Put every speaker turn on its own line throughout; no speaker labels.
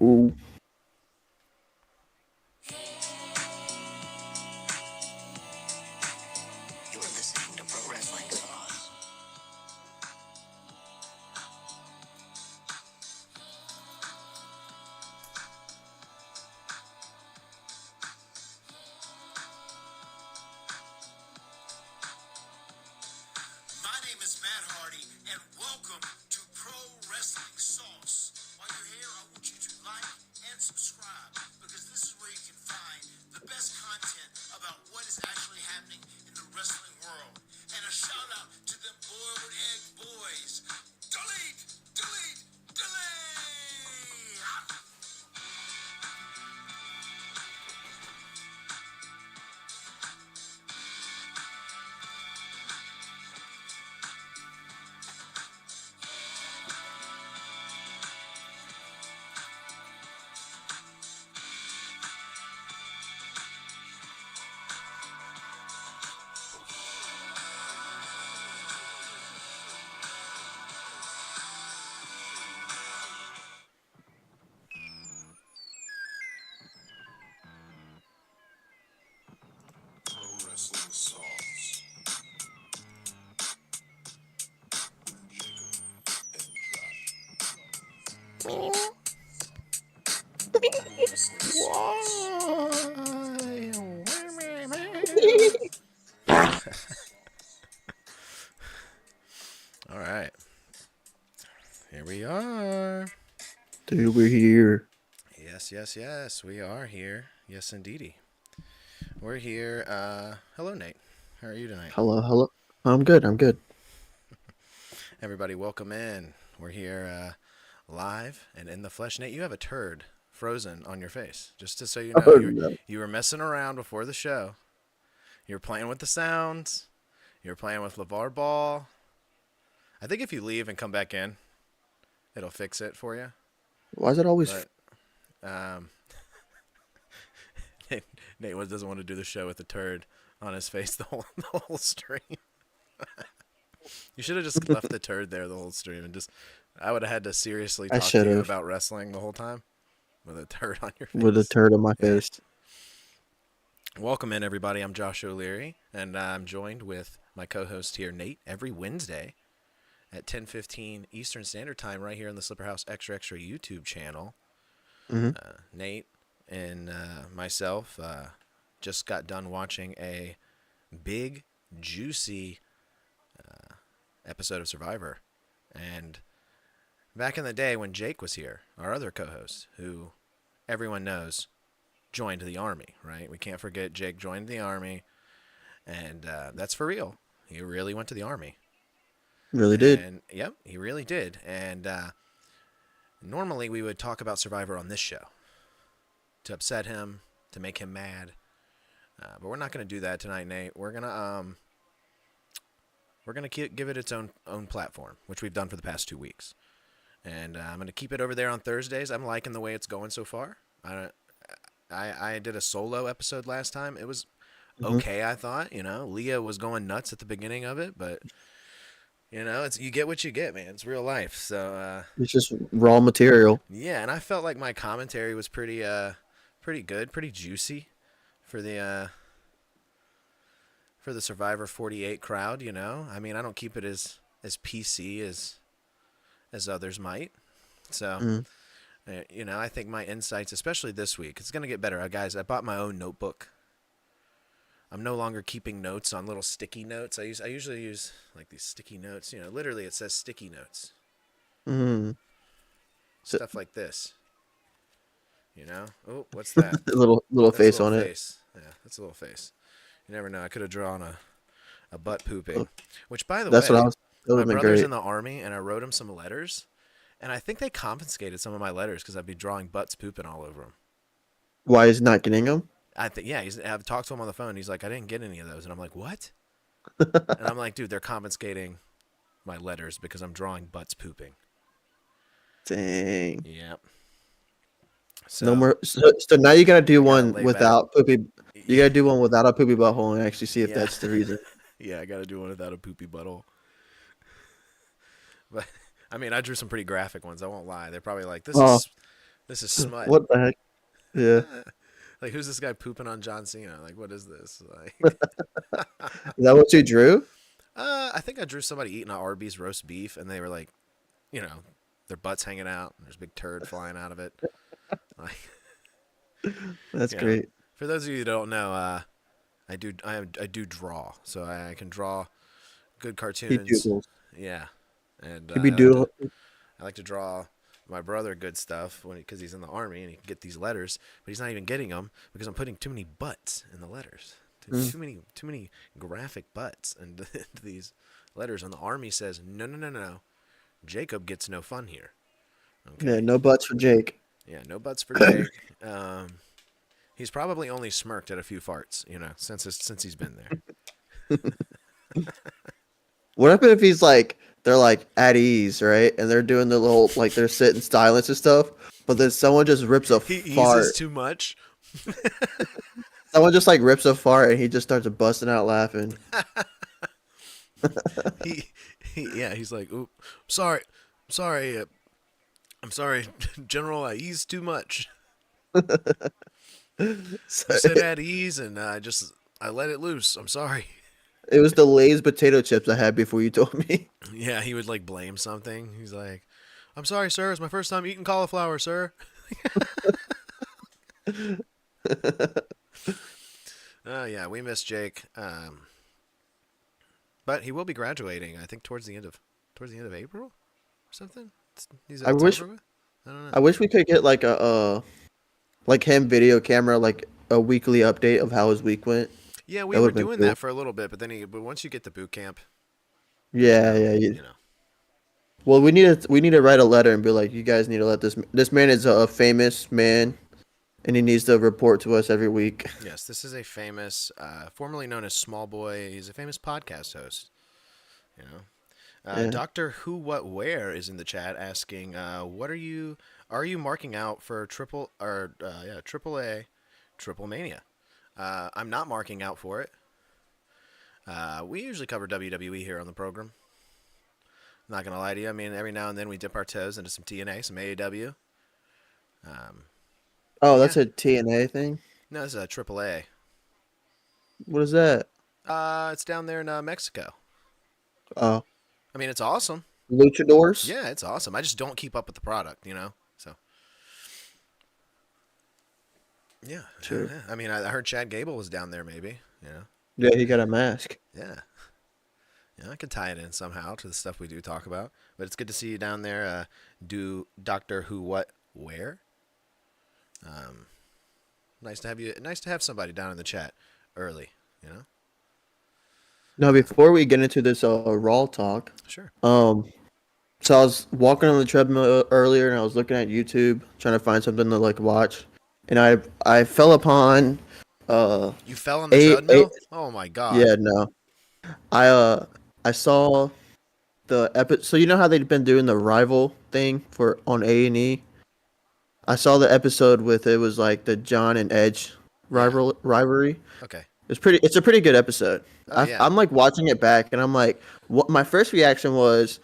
Ooh.
You're listening to Pro Wrestling Sauce. My name is Matt Hardy, and welcome to Pro Wrestling Sauce. While you're here, I want you to like and subscribe, because this is where you can find the best content about what is actually happening in the wrestling world. And a shout out to them boiled egg boys. Delete! Delete! Delete! Pro Wrestling Sauce.
All right. Here we are.
Dude, we're here.
Yes. We are here. Yes, indeedy. We're here. Hello, Nate. How are you tonight?
Hello. I'm good.
Everybody, welcome in. We're here live and in the flesh. Nate, you have a turd frozen on your face. Just so you know,
Oh, no.
you were messing around before the show. You were playing with the sounds. You were playing with LeVar Ball. I think if you leave and come back in, it'll fix it for you.
Why is it always...
But, Nate doesn't want to do the show with a turd on his face the whole stream. You should have just left the turd there the whole stream and I would have had to seriously talk to you about wrestling the whole time with a turd on your face.
With a turd on my face.
Welcome in, everybody. I'm Josh O'Leary, and I'm joined with my co-host here, Nate, every Wednesday at 10:15 Eastern Standard Time right here on the Slipper House Extra YouTube channel.
Mm-hmm.
Nate and myself just got done watching a big, juicy episode of Survivor. And back in the day when Jake was here, our other co-host, who everyone knows joined the Army, right? We can't forget Jake joined the Army, and that's for real. He really went to the Army.
Really did.
Yep, he really did. And normally we would talk about Survivor on this show to upset him, to make him mad. But we're not going to do that tonight, Nate. We're gonna give it its own platform, which we've done for the past 2 weeks. And I'm gonna keep it over there on Thursdays. I'm liking the way it's going so far. I did a solo episode last time. It was okay, I thought. Leah was going nuts at the beginning of it, but it's you get what you get, man. It's real life. So
It's just raw material.
yeah, and I felt like my commentary was pretty good, pretty juicy for the Survivor 48 crowd. I mean, I don't keep it as PC as others might. So. I think my insights, especially this week, it's going to get better. Guys, I bought my own notebook. I'm no longer keeping notes on little sticky notes. I usually use like these sticky notes. Literally it says sticky notes.
Mm-hmm.
Stuff like this. Oh, what's that?
little
That's
face
a
on
face. Yeah, that's a little face. You never know. I could have drawn a butt pooping. Which, by the
That's
way,
what I was... That
my
would have been
brother's
great.
in the Army, and I wrote him some letters. And I think they confiscated some of my letters because I'd be drawing butts pooping all over them.
Why is not getting them?
I think, yeah, I've talked to him on the phone. He's like, I didn't get any of those. And I'm like, what? And I'm like, dude, they're confiscating my letters because I'm drawing butts pooping.
Dang.
Yep. So,
No more. So now you gotta do one
lay
without poopy. You gotta do one without a poopy butthole and actually see if that's the reason.
Yeah, I got to do one without a poopy butthole. But I mean, I drew some pretty graphic ones. I won't lie. They're probably like, this This is smut.
What the heck? Yeah.
Like, who's this guy pooping on John Cena? Like, what is this? Like,
Is that what you drew?
I think I drew somebody eating an Arby's roast beef, and they were like, you know, their butts hanging out. And there's a big turd flying out of it. Like,
That's
you know,
great.
for those of you who don't know, I do draw, so I can draw good
He
cartoons.
doodles.
Yeah, and
He be doodle.
I like to draw my brother good stuff because he's in the army and he can get these letters, but he's not even getting them because I'm putting too many butts in the letters.
Mm.
Too many graphic butts into these letters. And the army says, no, no, no, no, no. Jacob gets no fun here.
Yeah,
Okay.
no butts for Jake.
Yeah, no butts for Jake. He's probably only smirked at a few farts, since he's been there.
What happened if he's like they're like at ease, right? And they're doing the little like they're sitting silence and stuff, but then someone just rips a
He eases
fart.
too much.
Someone just like rips a fart and he just starts busting out laughing.
he, he's like, "Oop, sorry, I'm sorry, General. I eased too much.
So
I said at ease, and I let it loose. I'm sorry."
it was the Lay's potato chips I had before you told me.
Yeah, he would like blame something. He's like, "I'm sorry, sir. It's my first time eating cauliflower, sir." Oh yeah, we miss Jake. But he will be graduating. I think towards the end of April or something. He's
I
it's
wish
over with. I don't know.
I wish we could get like a like him video camera like a weekly update of how his week went.
Yeah, we
That would
were
have been
doing
cool.
that for a little bit, but once you get to boot camp,
Yeah,
um,
yeah.
you know,
Well, we need to write a letter and be like, you guys need to let this man is a famous man, and he needs to report to us every week.
yes, this is a famous, formerly known as Small Boy. He's a famous podcast host. You know,
Yeah.
Doctor Who What Where is in the chat asking, what are you marking out for Triple A, Triple Mania? I'm not marking out for it. We usually cover WWE here on the program. Not gonna lie to you. I mean, every now and then we dip our toes into some TNA, some AEW. Um,
Oh,
but yeah,
that's a TNA thing.
no, this is a Triple A.
What is that?
It's down there in Mexico.
Oh,
I mean, it's awesome.
luchadors.
Yeah, it's awesome. I just don't keep up with the product, So yeah,
True.
yeah. I mean, I heard Chad Gable was down there. Maybe.
Yeah, he got a mask.
Yeah. Yeah, I could tie it in somehow to the stuff we do talk about. But it's good to see you down there. Do Doctor Who What Where? Um, nice to have you. Nice to have somebody down in the chat early. You know.
Now, before we get into this Raw talk,
Sure.
so I was walking on the treadmill earlier, and I was looking at YouTube trying to find something to like watch, and I fell upon
You fell on the
a
treadmill. Oh my god.
yeah, no, I saw the episode. So you know how they've been doing the rival thing for on A&E. I saw the episode with it was like the John and Edge
Yeah.
rivalry.
Okay.
It's a pretty good episode.
Oh yeah.
I'm like watching it back, and I'm like, what? My first reaction was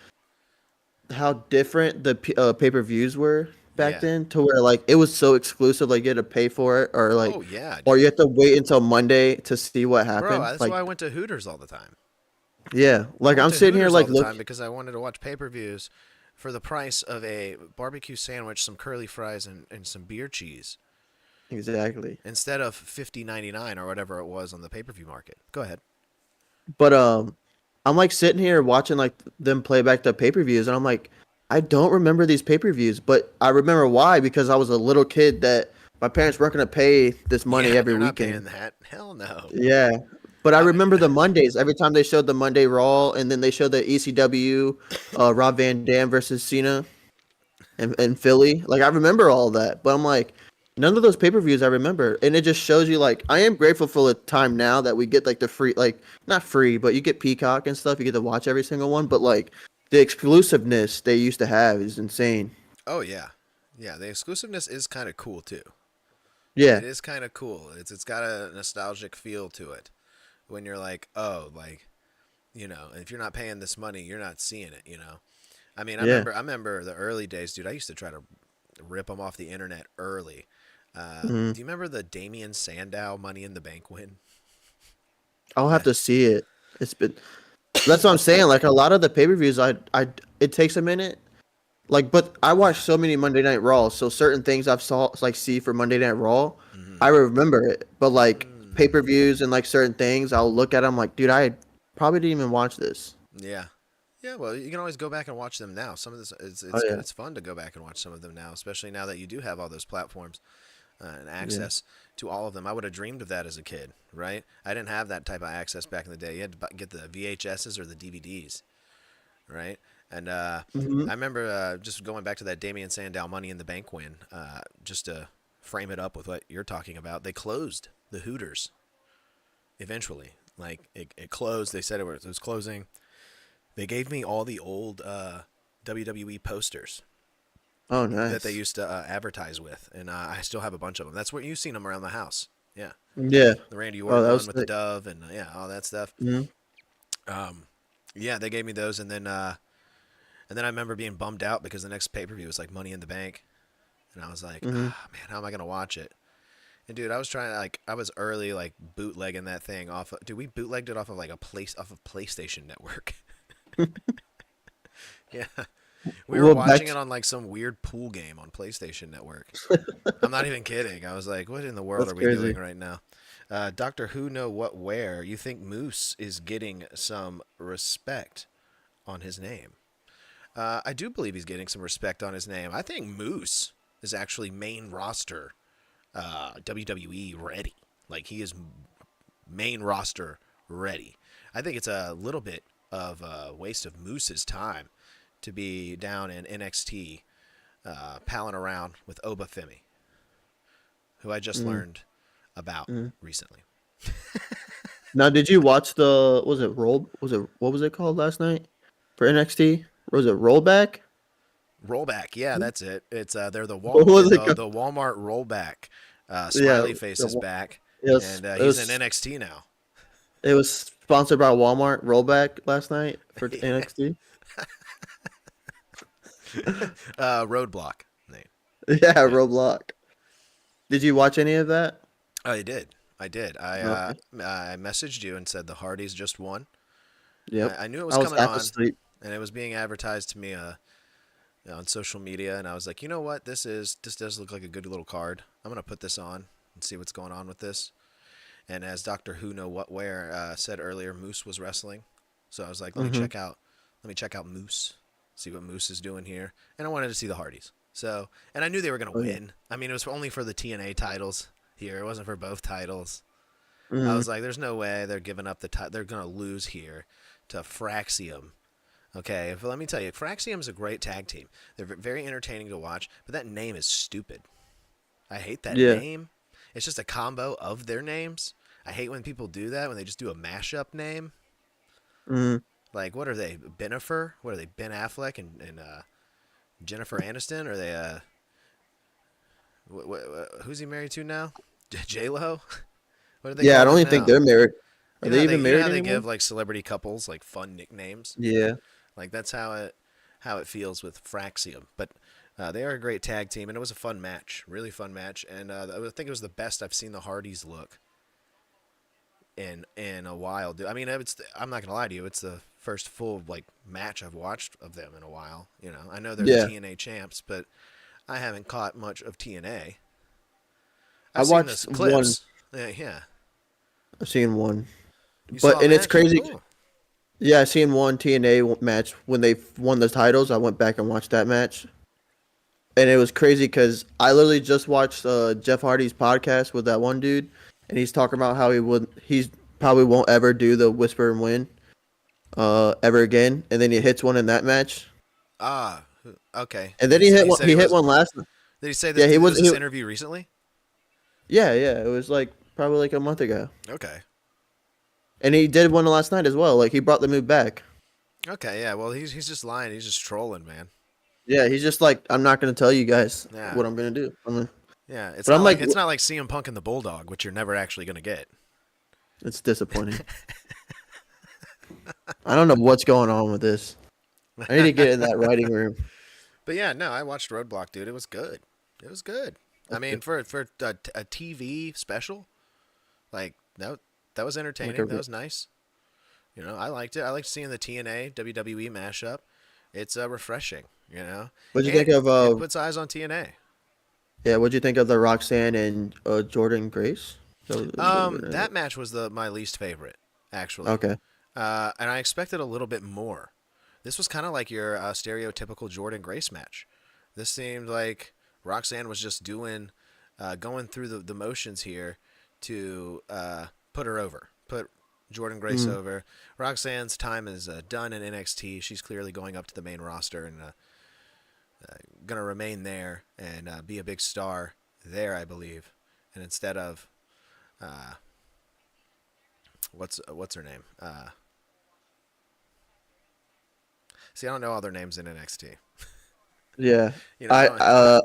how different the pay-per-views were back
Yeah.
then, to where like it was so exclusive, like you had to pay for it, or like,
Oh yeah,
or you
dude.
have to wait until Monday to see what
Bro,
happened.
that's
Like,
why I went to Hooters all the time.
yeah,
I
like
went
I'm
to
sitting here
Hooters all
like
the
look,
time because I wanted to watch pay-per-views for the price of a barbecue sandwich, some curly fries, and some beer cheese
exactly.
instead of $50.99 or whatever it was on the pay-per-view market. Go ahead.
But I'm like sitting here watching like them play back the pay-per-views, and I'm like, I don't remember these pay-per-views, but I remember why, because I was a little kid that my parents weren't gonna pay this money
Yeah,
every
they're not paying
weekend.
that. Hell no.
Yeah. But I
I mean,
remember the Mondays every time they showed the Monday Raw, and then they showed the ECW, Rob Van Dam versus Cena and Philly. Like I remember all that, but I'm like, none of those pay-per-views I remember, and it just shows you like I am grateful for the time now that we get like the free, like not free, but you get Peacock and stuff. You get to watch every single one, but like the exclusiveness they used to have is insane.
oh yeah, yeah. The exclusiveness is kind of cool too.
Yeah,
It is kind of cool. It's got a nostalgic feel to it. When you're like, oh, like, if you're not paying this money, you're not seeing it. I mean,
yeah,
I remember the early days, dude. I used to try to rip them off the internet early.
Mhm.
Do you remember the Damian Sandow Money in the Bank win?
I'll have
That
to see it. It's been That's what I'm saying. Like a lot of the pay-per-views, it takes a minute. Like, but I watch so many Monday Night Raw, so certain things I've saw like see for Monday Night Raw,
mm-hmm.
I remember it. But like
mm,
pay-per-views and like certain things, I'll look at them like, dude, I probably didn't even watch this.
yeah. Yeah, well, you can always go back and watch them now. Some of this,
Oh yeah,
it's fun to go back and watch some of them now, especially now that you do have all those platforms and
yeah.
access to all of them. I would have dreamed of that as a kid, right? I didn't have that type of access back in the day. You had to get the VHSs or the DVDs, right? And I
Hmm.
remember just going back to that Damian Sandow Money in the Bank win, just to frame it up with what you're talking about. They closed the Hooters eventually. Like it closed. They said it was closing. They gave me all the old WWE posters
Oh
that they
nice.
used to advertise with, and I still have a bunch of them. That's where you've seen them around the house. Yeah,
Yeah.
the Randy
Oh,
Orton
that
one
was
with the
sick.
dove, and yeah, all that stuff.
Hmm.
Um, yeah, they gave me those, and then I remember being bummed out because the next pay per view was like Money in the Bank, and I was like,
Hmm.
ah, man, how am I gonna watch it? And dude, I was trying to I was early like bootlegging that thing off. Dude, we bootlegged it off of off of PlayStation Network. Yeah, we were
Well, back.
watching it on like some weird pool game on PlayStation Network. I'm not even kidding. I was like, what in the world
That's
are we doing
crazy.
right now? Doctor Who know what where. You think Moose is getting some respect on his name? I do believe he's getting some respect on his name. I think Moose is actually main roster WWE ready. Like he is main roster ready. I think it's a little bit of a waste of Moose's time to be down in NXT palling around with Oba Femi, who I just
Mm.
learned about
Mm.
recently.
Now, did you watch the? Was it roll? Was it what was it called last night for NXT? Was it rollback?
Rollback, yeah, that's it. It's they're
What was it
The
called?
Walmart rollback.
Yeah,
Smiley Face is back,
yes,
and he's in NXT now.
it was sponsored by Walmart. Rollback last night for NXT.
Roadblock name.
Yeah,
Yeah.
Roblox. Did you watch any of that?
I did. I did.
Okay.
I messaged you and said the Hardys just won.
Yep.
I knew it was
I was
coming
half
on,
asleep.
and it was being advertised to me on social media, and I was like, you know what, this does look like a good little card. I'm gonna put this on and see what's going on with this. And as Doctor Who know what where said earlier, Moose was wrestling, so I was like,
Mm-hmm.
let me check out Moose, see what Moose is doing here, and I wanted to see the Hardys. So, and I knew they were gonna
Oh yeah.
win. I mean, it was only for the TNA titles here. It wasn't for both titles. I
Mm-hmm.
was like, there's no way they're giving up they're gonna lose here to Fraxium. Okay, but let me tell you, Fraxium's a great tag team. They're very entertaining to watch, but that name is stupid. I hate that
Yeah.
name. It's just a combo of their names. I hate when people do that, when they just do a mashup name.
Mm-hmm.
Like, what are they? Benifer? What are they? Ben Affleck and Jennifer Aniston? Are they, who's he married to now? J-Lo? What do they
Yeah, I
call
don't
them
even think
now?
they're married. Are they even
You know
married
how they
anymore?
give like celebrity couples like fun nicknames?
Yeah.
Like that's how it feels with Fraxium. But they are a great tag team, and it was a fun match, really fun match. And I think it was the best I've seen the Hardys look in a while. I mean, I'm not gonna lie to you, it's the first full like match I've watched of them in a while. You know, I know they're the
Yeah.
TNA champs, but I haven't caught much of TNA.
I
I've seen those
watched one.
clips. Yeah.
I've seen one,
You
but
saw a
and it's
match?
crazy.
Cool.
Yeah, I seen one TNA match when they won the titles. I went back and watched that match, and it was crazy because I literally just watched Jeff Hardy's podcast with that one dude, and he's talking about how he's probably won't ever do the Whisper and Win, ever again, and then he hits one in that match,
Ah, okay.
and then he hit
He
one.
said
He hit one last.
Did he say
Yeah,
this? Was this interview recently?
Yeah, yeah. It was like probably like a month ago,
Okay.
and he did one last night as well. Like he brought the move back.
Okay, yeah. Well, he's just lying. He's just trolling, man.
Yeah, he's just like, I'm not gonna tell you guys
Yeah,
what I'm gonna do.
yeah.
But I'm like,
It's not like CM Punk and the Bulldog, which you're never actually gonna get.
it's disappointing. I don't know what's going on with this. I need to get in that writing room.
But yeah, no, I watched Roadblock, dude. It was good. It was good. I mean,
Okay.
for a TV special, like that was
Like
entertaining. That
a,
was nice. You know, I liked it. I liked seeing the TNA WWE mashup. It's refreshing. You know,
what'd you think
and
of
it puts eyes on TNA.
yeah, what'd you think of the Roxanne and Jordan Grace?
That match was my least favorite, actually.
Okay.
And I expected a little bit more. This was kind of like your stereotypical Jordan Grace match. This seemed like Roxanne was just going through the motions here to put her over, put Jordan Grace
Mm.
over. Roxanne's time is done in NXT. She's clearly going up to the main roster and going to remain there and be a big star there, I believe. And instead of what's her name? See, I don't know all their names in NXT.
Yeah.
You know,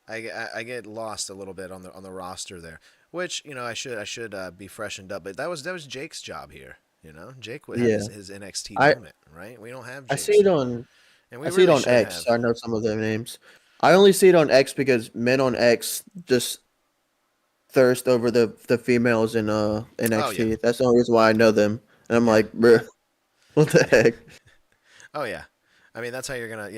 I
I get lost a little bit on the roster there, which I should be freshened up. But that was Jake's job here. You know, Jake would have
yeah.
his NXT
I
moment, right? We don't have
I see
Jake's,
it on
and
I
we
see it
really
on
should
X.
have.
So I know some of their names. I only see it on X because men on X just thirst over the females in
Oh yeah,
NXT. That's the only reason why I know them. And I'm
yeah,
like, bro, what the heck?
oh yeah. I mean, that's how you're gonna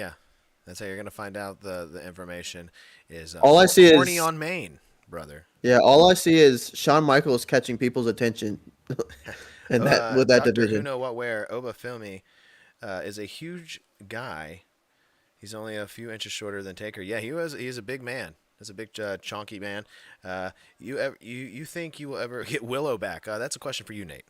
find out the information is
All I see
horny
is
on Maine, brother.
yeah, all I see is Shawn Michaels catching people's attention and that with that
Doctor Who
division.
know what wear Obafemi is a huge guy. He's only a few inches shorter than Taker. Yeah, he's a big man. He's a big chonky man. You think you will ever get Willow back? That's a question for you, Nate.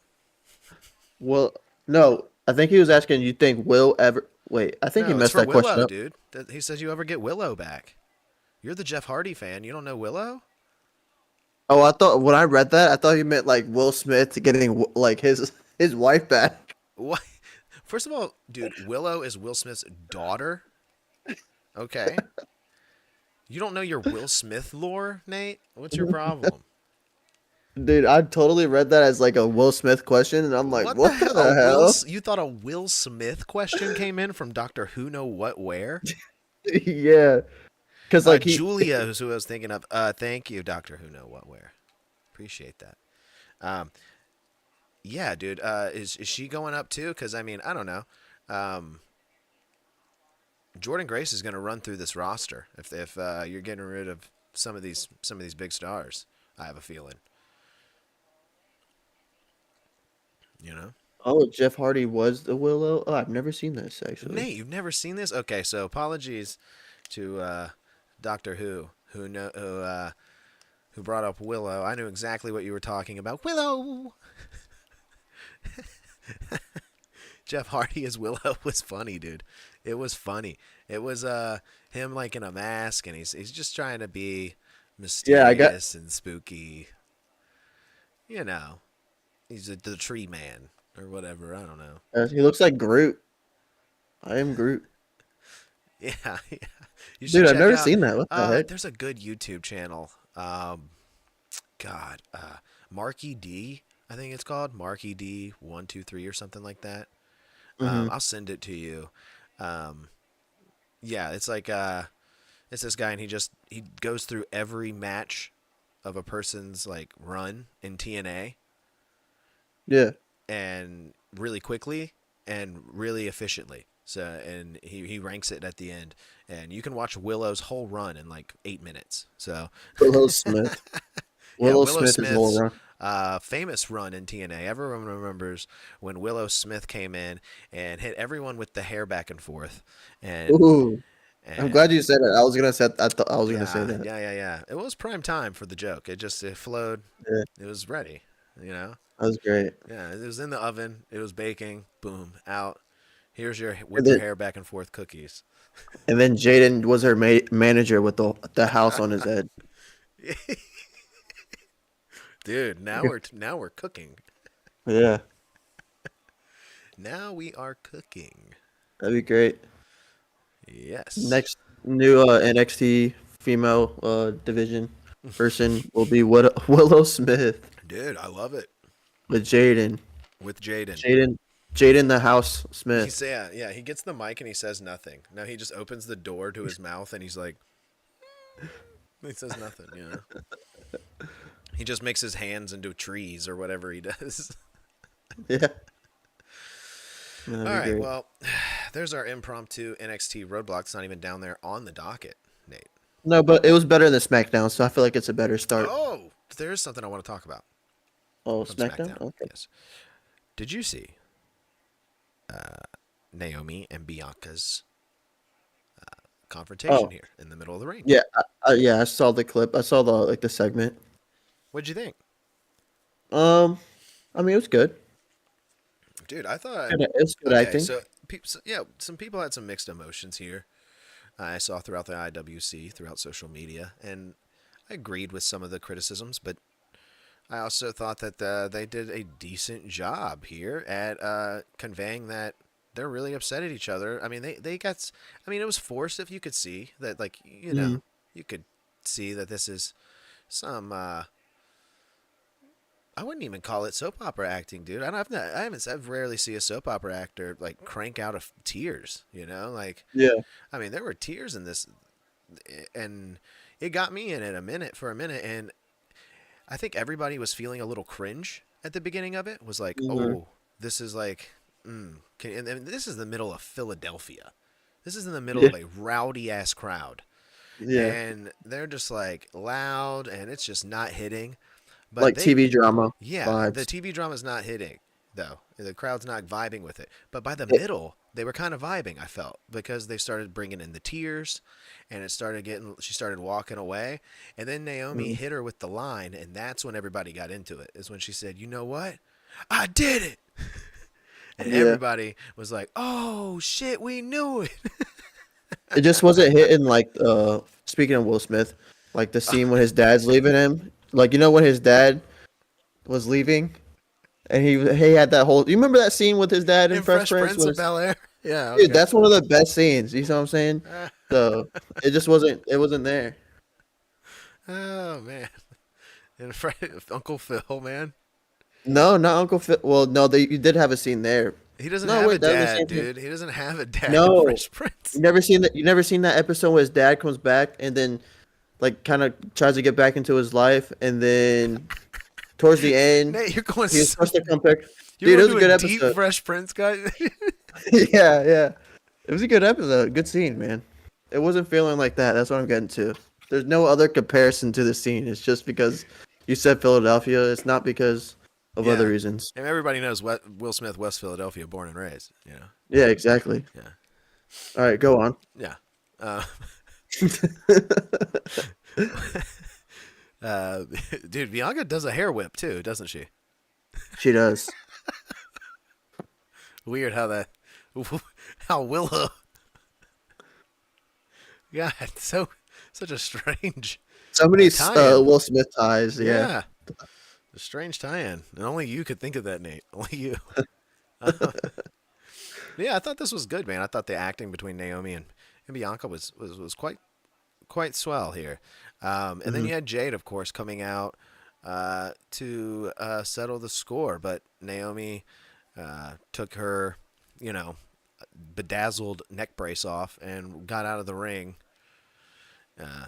Well, no, I think he was asking. You think Will ever? Wait, I think he
No, it's
messed
for
that question
Willow,
up.
dude. He says you ever get Willow back. You're the Jeff Hardy fan. You don't know Willow?
Oh, I thought when I read that, I thought he meant like Will Smith getting like his wife back.
What? First of all, dude, Willow is Will Smith's daughter. Okay. You don't know your Will Smith lore, Nate? What's your problem?
Dude, I totally read that as like a Will Smith question, and I'm like,
What the
what
hell? A
the hell?
You thought a Will Smith question came in from Doctor Who know what where?
Yeah, because like he,
Julia is who I was thinking of. Thank you, Doctor Who know what where. Appreciate that. Um, yeah, dude. Is she going up too? Because I mean, I don't know. Um, Jordan Grace is going to run through this roster if you're getting rid of some of these big stars. I have a feeling. You know,
oh, Jeff Hardy was the Willow. Oh, I've never seen this actually.
Nate, you've never seen this? Okay, so apologies to Doctor who brought up Willow. I knew exactly what you were talking about. Willow. Jeff Hardy as Willow was funny, dude. It was funny. It was him like in a mask, and he's just trying to be
Yeah, I got.
mysterious and spooky. You know, he's the tree man or whatever. I don't know.
He looks like Groot. I am Groot.
Yeah, yeah. You should
Dude, I've
check
never
out.
seen that. What the heck?
There's a good YouTube channel. God, Marky D, I think it's called Marky D 123 or something like that.
Hmm.
I'll send it to you. Um, yeah, it's like it's this guy and he goes through every match of a person's like run in TNA
Yeah.
and really quickly and really efficiently. So and he ranks it at the end, and you can watch Willow's whole run in like 8 minutes. So
Willow Smith.
yeah,
Willow
Willow
Smith is all
Smith's
around.
famous run in TNA. Everyone remembers when Willow Smith came in and hit everyone with the hair back and forth, and
Ooh, I'm glad
and
you said it. I was gonna say. I thought I was gonna say
yeah,
that.
yeah, yeah, yeah. It was prime time for the joke. It flowed.
Yeah,
It was ready. You know.
that was great.
Yeah, it was in the oven. It was baking. Boom, out. Here's your
And
whip your
then,
hair back and forth cookies.
and then Jaden was her manager with the house on his head.
Dude, now we're cooking.
Yeah,
Now we are cooking.
that'd be great.
Yes.
Next new NXT female division person will be Willow Smith
Dude, I love it.
with Jaden.
With Jaden.
Jaden. Jaden the House Smith.
Yeah, he gets the mic and he says nothing. Now he just opens the door to his mouth and he's like, he says nothing. You know, he just makes his hands into trees or whatever he does.
Yeah,
All
that'd be
right,
great.
well, there's our impromptu NXT roadblock. It's not even down there on the docket, Nate.
No, but it was better than SmackDown, so I feel like it's a better start.
Oh, there is something I want to talk about
Oh,
from
SmackDown?
SmackDown.
Okay.
Yes. Did you see Naomi and Bianca's confrontation
Oh,
here in the middle of the ring?
yeah, yeah. I saw the clip. I saw the segment.
What'd you think?
Um, I mean, it was good.
Dude, I thought.
It's good
Okay,
acting.
so, yeah, some people had some mixed emotions here. I saw throughout the IWC, throughout social media, and I agreed with some of the criticisms, but I also thought that they did a decent job here at conveying that they're really upset at each other. I mean, they got. I mean, it was forced. If you could see that, like
Mm,
you could see that this is some. I wouldn't even call it soap opera acting, dude. I've rarely see a soap opera actor like crank out of tears. You know, like
yeah.
I mean, there were tears in this, and it got me in it for a minute, and I think everybody was feeling a little cringe at the beginning of it. Was like,
Hmm.
oh, this is like, and this is the middle of Philadelphia. This is in the middle
Yeah.
of a rowdy ass crowd,
Yeah.
and they're just like loud, and it's just not hitting. But
Like TV drama
yeah, the
vibes.
TV drama's not hitting though. The crowd's not vibing with it. But by the
It,
middle, they were kind of vibing. I felt because they started bringing in the tears, and it started getting. She started walking away, and then Naomi
mm,
hit her with the line, and that's when everybody got into it. Is when she said, "You know what? I did it," and
yeah.
everybody was like, "Oh shit, we knew it."
It just wasn't hitting like speaking of Will Smith, like the scene when his dad's leaving him. Like when his dad was leaving and he had that whole. You remember that scene with his dad in
In
Fresh
Fresh
Prince?
Prince
When
of
it's,
Bel Air. Yeah.
dude,
Okay.
that's one of the best scenes. You know what I'm saying? So it just wasn't. It wasn't there.
Oh man. And Uncle Phil, man.
No, not Uncle Phil. Well, no, you did have a scene there.
He doesn't
No,
have a
wait, that was the
dad,
same thing.
dude. He doesn't have a dad in
No,
Fresh Prince.
you never seen that. You never seen that episode where his dad comes back and then like kind of tries to get back into his life, and then towards the end,
Nate, you're going
he was
so,
supposed to come back.
you're
Dude, it
going
was a
to a
good
deep
episode.
Fresh Prince guy.
Yeah, yeah. It was a good episode. Good scene, man. It wasn't feeling like that. That's what I'm getting to. There's no other comparison to the scene. It's just because you said Philadelphia. It's not because of other
Yeah,
reasons.
and everybody knows Will Smith, West Philadelphia, born and raised.
Yeah, exactly.
Yeah,
All right, go on.
yeah. Uh, dude, Bianca does a hair whip too, doesn't she?
She does.
Weird how that, how Willow. God, such a strange
So many
tie-in.
Will Smith ties. Yeah.
Yeah, a strange tie-in, and only you could think of that, Nate. Only you. Yeah, I thought this was good, man. I thought the acting between Naomi and Bianca was quite swell here. And then
Hmm.
you had Jade, of course, coming out to settle the score, but Naomi took her, you know, bedazzled neck brace off and got out of the ring. Uh,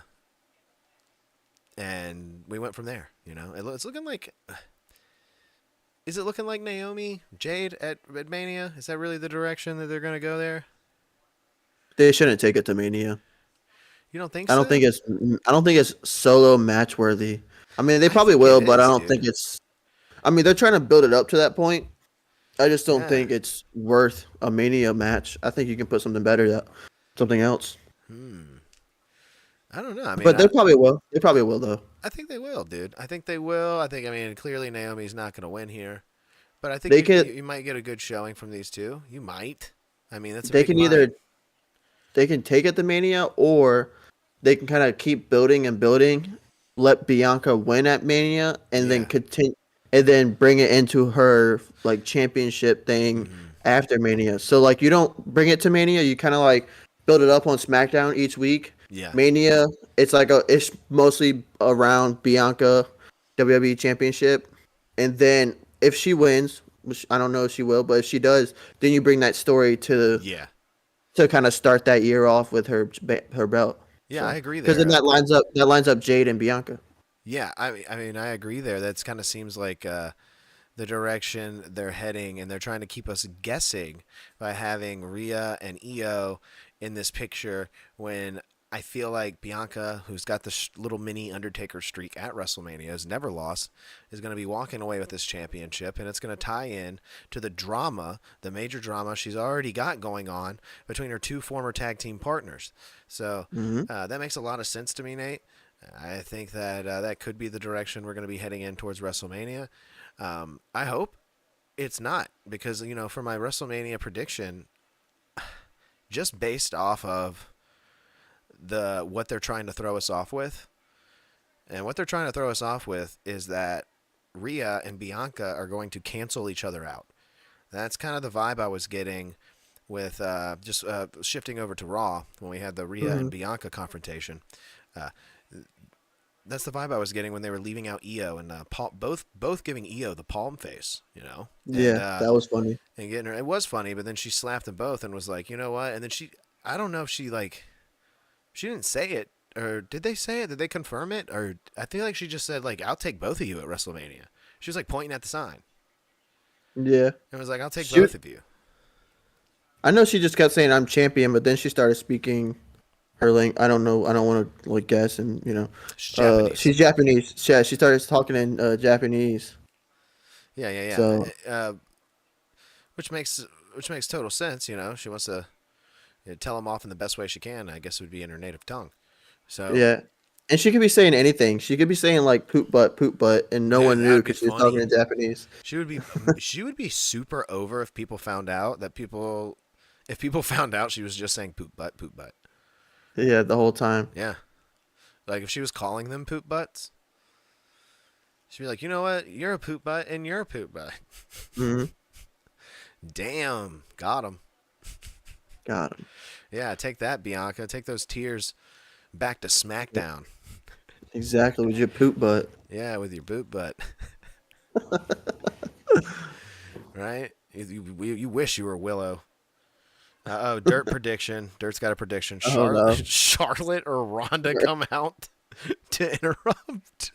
and we went from there. It's looking like. Is it looking like Naomi Jade at Mania? Is that really the direction that they're gonna go there?
They shouldn't take it to Mania.
You don't think
I don't
so?
think it's. I don't think it's solo match worthy. I mean, they
I
probably
think it
will, but I
is,
don't think
dude.
it's. I mean, they're trying to build it up to that point. I just don't
Yeah.
think it's worth a Mania match. I think you can put something better, something else.
I don't know. I mean,
But they probably will. They probably will, though.
I think they will, dude. I think they will. I mean, clearly Naomi's not going to win here, but I think
They
you,
can.
you might get a good showing from these two. You might. I mean, that's a
They
big
can
might.
either. They can take it to Mania, or they can kind of keep building and building. Let Bianca win at Mania, and then
Yeah.
continue, and then bring it into her like championship thing after Mania. So like you don't bring it to Mania, you kind of like build it up on SmackDown each week.
Yeah.
Mania, it's mostly around Bianca WWE Championship, and then if she wins, which I don't know if she will, but if she does, then you bring that story
Yeah.
to kind of start that year off with her belt.
Yeah, I
So
agree
because then
there.
that lines up Jade and Bianca.
Yeah, I mean, I agree there. That's kind of seems like the direction they're heading, and they're trying to keep us guessing by having Rhea and Io in this picture when I feel like Bianca, who's got the little mini Undertaker streak at WrestleMania, has never lost, is going to be walking away with this championship, and it's going to tie in to the drama, the major drama she's already got going on between her two former tag team partners. So
Hmm.
that makes a lot of sense to me, Nate. I think that that could be the direction we're going to be heading in towards WrestleMania. I hope it's not because for my WrestleMania prediction, just based off of what they're trying to throw us off with, and what they're trying to throw us off with is that Rhea and Bianca are going to cancel each other out. That's kind of the vibe I was getting with just shifting over to Raw when we had the Rhea
Hmm.
and Bianca confrontation. Uh, that's the vibe I was getting when they were leaving out Io and both giving Io the palm face, and
Yeah, that was funny.
and getting her. It was funny, but then she slapped them both and was like, you know what? And then I don't know if she didn't say it, or did they say it? Did they confirm it? Or I feel like she just said like, I'll take both of you at WrestleMania. She was like pointing at the sign
Yeah,
and was like, I'll take
she.
both of you.
I know she just kept saying I'm champion, but then she started speaking her language. I don't know. I don't want to like guess, and
She's Japanese.
she's Japanese. Yeah, she started talking in Japanese.
Yeah, yeah,
So
yeah. Which makes total sense. She wants to tell them off in the best way she can. I guess it would be in her native tongue. So
yeah, and she could be saying anything. She could be saying like poop butt, and no one knew
that'd be
because she was talking
funny.
in Japanese.
She would be super over if people found out if people found out she was just saying poop butt.
Yeah, the whole time.
Yeah. Like if she was calling them poop butts, she'd be like, you know what? You're a poop butt and you're a poop butt.
Hmm.
Damn. Got him.
Got him.
Yeah, take that, Bianca. Take those tears back to SmackDown.
Exactly with your poop butt.
Yeah, with your boot butt. Right? You wish you were Willow. Dirt prediction. Dirt's got a prediction.
Oh no.
Charlotte or Ronda come out to interrupt.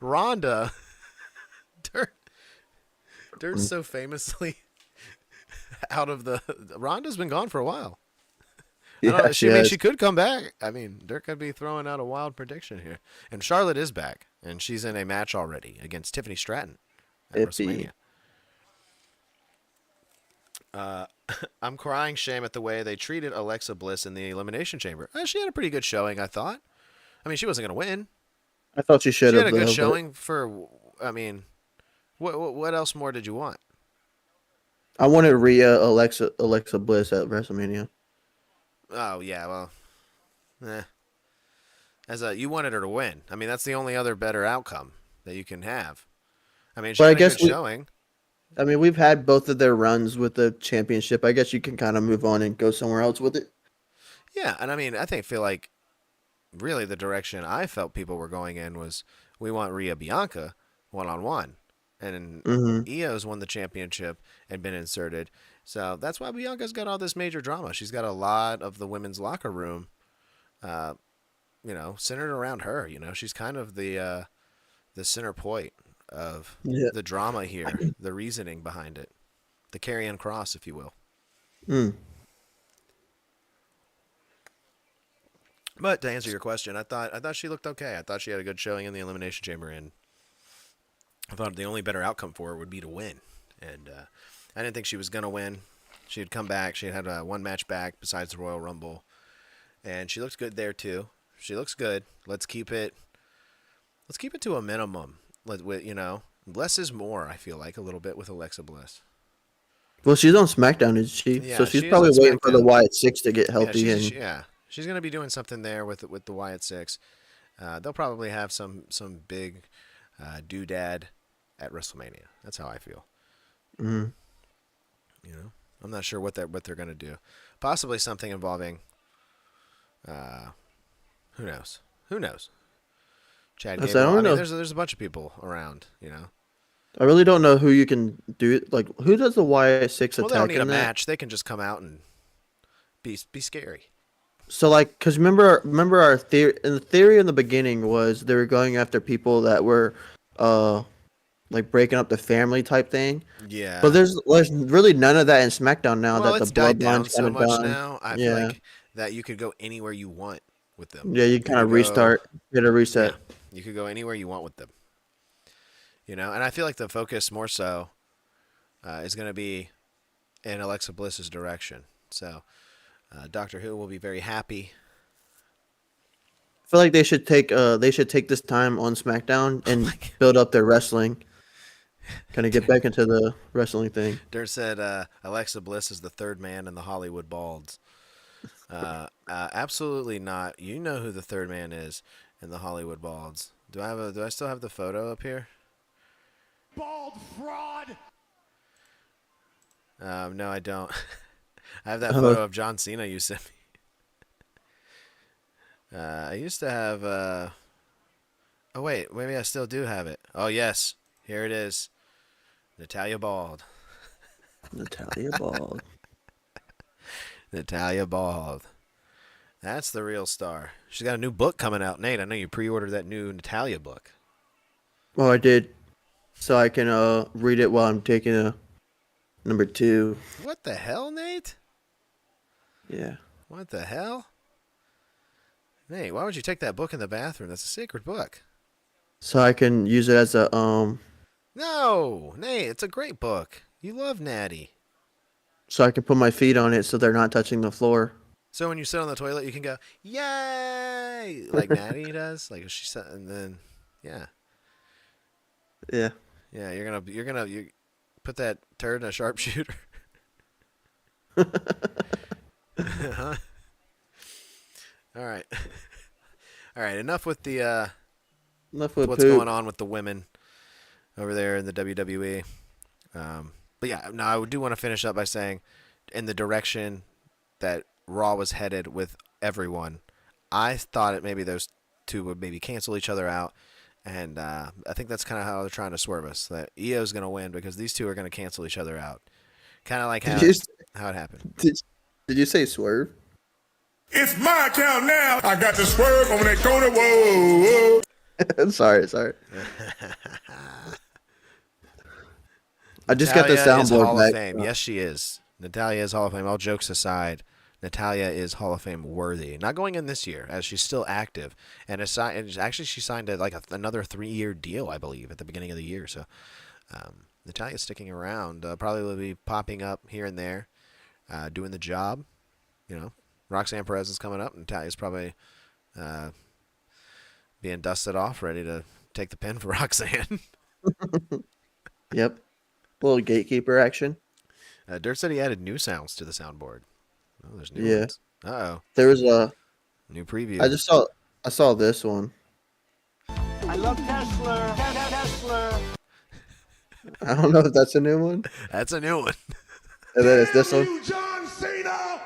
Ronda. Dirt. Dirt's so famously out of the. Ronda's been gone for a while. I don't
Yeah,
know,
she
I mean,
has.
she could come back. I mean, Dirk could be throwing out a wild prediction here. And Charlotte is back, and she's in a match already against Tiffany Stratton at
Iffy.
WrestleMania. I'm crying shame at the way they treated Alexa Bliss in the Elimination Chamber. She had a pretty good showing, I thought. I mean, she wasn't going to win.
I thought she should
She had
have
a good
though, but
showing for. I mean, what else more did you want?
I wanted Alexa Bliss at WrestleMania.
Oh yeah, well, you wanted her to win. I mean, that's the only other better outcome that you can have. I mean, she
But I
had a good
guess
showing.
we've had both of their runs with the championship. I guess you can kind of move on and go somewhere else with it.
Yeah, and I mean, feel like really the direction I felt people were going in was we want Rhea Bianca 1-on-1, and
Hmm.
Io's won the championship and been inserted. So that's why Bianca's got all this major drama. She's got a lot of the women's locker room, uh, centered around her. She's kind of the center point of
Yeah.
the drama here, the reasoning behind it, the carrying cross, if you will.
Mm.
But to answer your question, I thought she looked okay. I thought she had a good showing in the Elimination Chamber, and I thought the only better outcome for her would be to win. And I didn't think she was gonna win. She had come back. She had one match back besides the Royal Rumble, and she looks good there too. She looks good. Let's keep it. Let's keep it to a minimum. Less is more. I feel like a little bit with Alexa Bliss.
Well, she's on SmackDown, is she? So
Yeah,
she's
she is
probably
on
waiting for the
SmackDown.
Wyatt Six to get
Yeah,
healthy and
she's gonna be doing something there with the Wyatt Six. They'll probably have some big doodad at WrestleMania. That's how I feel.
mm,
I'm not sure what they're gonna do. Possibly something involving. Who knows? Who knows? Chad
I said, I
Gable. I
don't
mean,
know.
there's a bunch of people around.
I really don't know who you can do. Like, who does the Y6
Well, they don't
attack
need a
in that?
match. They can just come out and be scary.
So like, cause remember our theory in the theory in the beginning was they were going after people that were, uh, like breaking up the family type thing. But
Yeah.
there's really none of that in SmackDown now
Well,
that the
it's died
bloodline's
down
kind
so
of
much
done.
now. I feel
Yeah,
like that you could go anywhere you want with them.
yeah, you
You
kind
could
of
go,
restart, get a
yeah,
reset.
you could go anywhere you want with them. And I feel like the focus more so is going to be in Alexa Bliss's direction. So Doctor Who will be very happy.
I feel like they should take this time on SmackDown
Oh my
and
God.
build up their wrestling, kind of get back into the wrestling thing.
Dirt said Alexa Bliss is the third man in the Hollywood Balds. Absolutely not. You know who the third man is in the Hollywood Balds. Do I still have the photo up here?
Bald fraud!
No, I don't. I have that
Uh,
photo of John Cena you sent me. I used to have. Oh wait, maybe I still do have it. Oh yes, here it is. Natalia Bald.
Natalia Ball.
Natalia Bald. That's the real star. She's got a new book coming out, Nate. I know you pre-ordered that new Natalia book.
Oh, I did, so I can read it while I'm taking a number two.
What the hell, Nate?
Yeah.
What the hell? Nate, why would you take that book in the bathroom? That's a sacred book.
So I can use it as a
No, Nate, it's a great book. You love Natty.
so I can put my feet on it so they're not touching the floor.
So when you sit on the toilet, you can go, yay! Like Natty does. Like if she said, and then, yeah.
Yeah.
Yeah, you put that turd in a sharpshooter. Huh? All right. All right, enough with the
Enough with
what's
poop.
going on with the women over there in the WWE. But yeah, no, I do want to finish up by saying, in the direction that Raw was headed with everyone, I thought it maybe those two would maybe cancel each other out, and I think that's kind of how they're trying to swerve us. That EO's going to win because these two are going to cancel each other out, kind of like
Did you
how it happened.
did you say swerve?
It's my account now. I got to swerve on that corner. Whoa, whoa.
sorry. I just got the
Natalia is Hall
soundboard
of
back.
Fame. Yes, she is. Natalia is Hall of Fame. All jokes aside, Natalia is Hall of Fame worthy. Not going in this year, as she's still active, and actually she signed another 3-year deal, I believe, at the beginning of the year. So Natalia's sticking around. Probably will be popping up here and there, doing the job. Roxanne Perez is coming up. Natalia's probably being dusted off, ready to take the pin for Roxanne.
Yep. Little gatekeeper action.
Dirt said he added new sounds to the soundboard. Oh, there's new
Yeah.
ones. Uh-oh.
There was a
New preview.
I saw this one.
I love Tesla. Tesla.
I don't know if that's a new one.
That's a new one.
And then it's this one.
You, John Cena.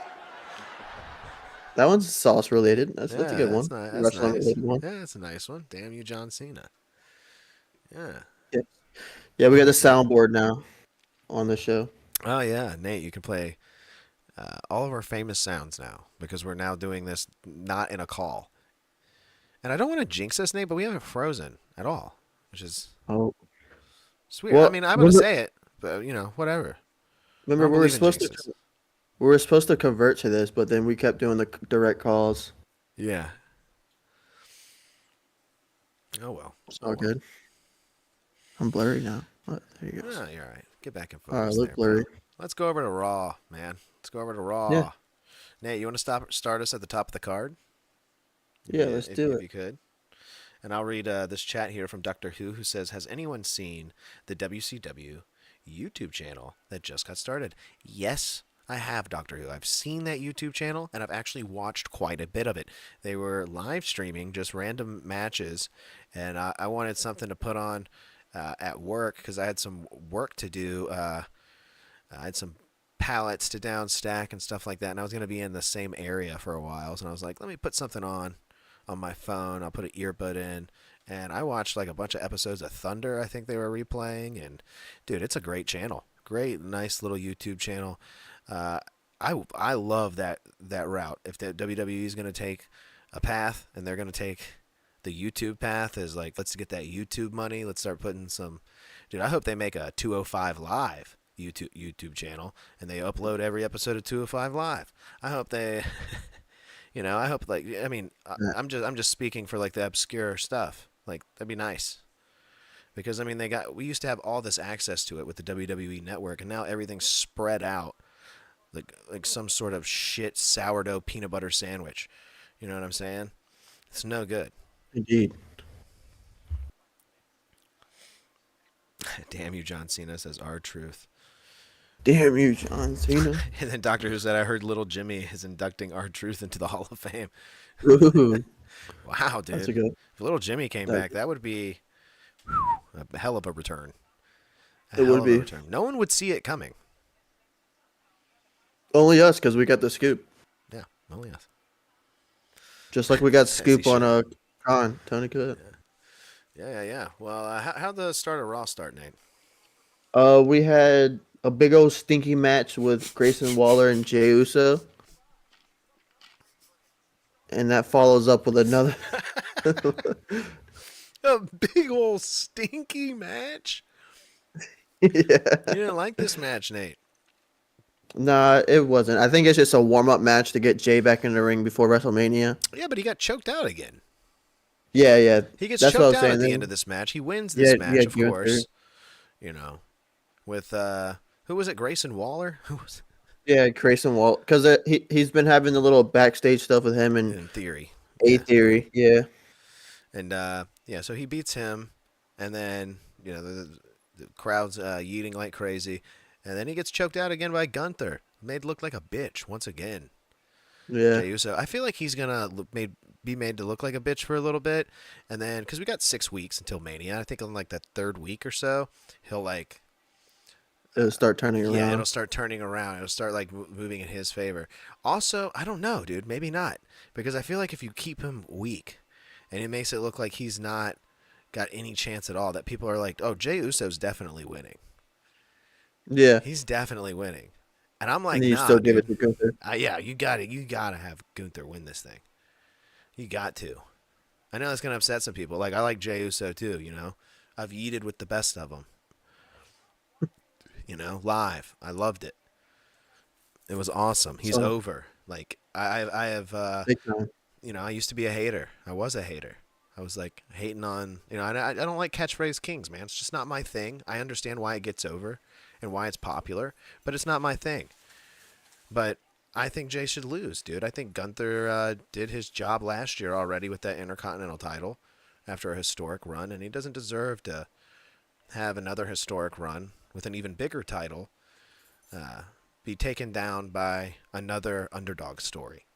That one's sauce related. That's a good one.
That's
Wrestling
nice.
related one.
Yeah, that's a nice one. Damn you, John Cena. Yeah.
Yeah. Yeah, we got the soundboard now on the show.
Oh, yeah. Nate, you can play all of our famous sounds now because we're now doing this not in a call. And I don't want to jinx us, Nate, but we haven't frozen at all, which is
Oh,
weird.
well,
I mean, I'm going to say it, but, whatever.
remember
I don't
we were
believe in
supposed
jinxes.
to convert to this, but then we kept doing the direct calls.
Yeah. Oh, well.
It's all good. I'm blurry now. Oh, there you go.
Oh, you're all right. Get back in
All right,
focus
look
there,
blurry.
pal. Let's go over to Raw, man. Let's go over to Raw.
Yeah.
Nate, you want to start us at the top of the card?
Yeah, let's do
if
it.
you could. And I'll read this chat here from Doctor Who says, has anyone seen the WCW YouTube channel that just got started? Yes, I have, Doctor Who. I've seen that YouTube channel, and I've actually watched quite a bit of it. They were live streaming just random matches, and I wanted something to put on at work because I had some work to do. I had some pallets to down stack and stuff like that, and I was going to be in the same area for a while, so I was like, let me put something on my phone. I'll put an earbud in and I watched like a bunch of episodes of Thunder. I think they were replaying, and dude, it's a great channel. Great, nice little YouTube channel. Uh, I love that route. If the WWE is going to take a path and they're going to take the YouTube path is like, let's get that YouTube money. Let's start putting some. Dude, I hope they make a 205 Live YouTube channel and they upload every episode of 205 Live. I hope they, I hope like I mean I'm just speaking for like the obscure stuff. Like that'd be nice. Because I mean we used to have all this access to it with the WWE network and now everything's spread out like some sort of shit sourdough peanut butter sandwich. You know what I'm saying? It's no good.
Indeed.
Damn you, John Cena says R-Truth.
Damn you, John Cena.
And then Doctor Who said, I heard little Jimmy is inducting R-Truth into the Hall of Fame.
Ooh,
Wow,
that's
dude.
a good.
If little Jimmy came
That-
back, that would be a hell of a return. A
It
hell
would
of
be.
a return. No one would see it coming.
Only us, because we got the scoop.
Yeah, only us.
Just like we got
As
scoop
he
on
should.
Tony Khan.
Yeah. Well, how'd the start of Raw start, Nate?
We had a big old stinky match with Grayson Waller and Jey Uso. And that follows up with another.
A big old stinky match?
Yeah.
You didn't like this match, Nate.
Nah, it wasn't. I think it's just a warm up match to get Jay back in the ring before WrestleMania.
Yeah, but he got choked out again.
Yeah.
He gets
That's what I was
choked out at
saying.
the end of this match. He wins this match, of
Gunther.
course. With who was it? Grayson Waller? Who was
Yeah, Grayson Waller. Because he's been having the little backstage stuff with him and
in theory?
A Theory. Yeah.
And so he beats him, and then the crowd's yeeting like crazy, and then he gets choked out again by Gunther, made to look like a bitch once again.
Yeah.
Jey Uso. I feel like he's gonna be made to look like a bitch for a little bit, and then because we got 6 weeks until Mania, I think on like the third week or so, he'll like
It'll start turning around.
yeah, it'll start turning around. It'll start like moving in his favor. Also, I don't know, dude. Maybe not, because I feel like if you keep him weak, and it makes it look like he's not got any chance at all, that people are like, oh, Jey Uso's definitely winning.
Yeah.
He's definitely winning. And I'm like,
And you
nah,
still give
dude.
it to Gunther.
Yeah, you got it. You got to have Gunther win this thing. You got to. I know that's going to upset some people. Like, I like Jey Uso too, I've yeeted with the best of them. Live. I loved it. It was awesome. He's over. Like, I have,
Big time.
I used to be a hater. I was a hater. I was like hating on, I don't like catchphrase kings, man. It's just not my thing. I understand why it gets over and why it's popular, but it's not my thing. But I think Jay should lose, dude. I think Gunther did his job last year already with that Intercontinental title after a historic run, and he doesn't deserve to have another historic run with an even bigger title be taken down by another underdog story.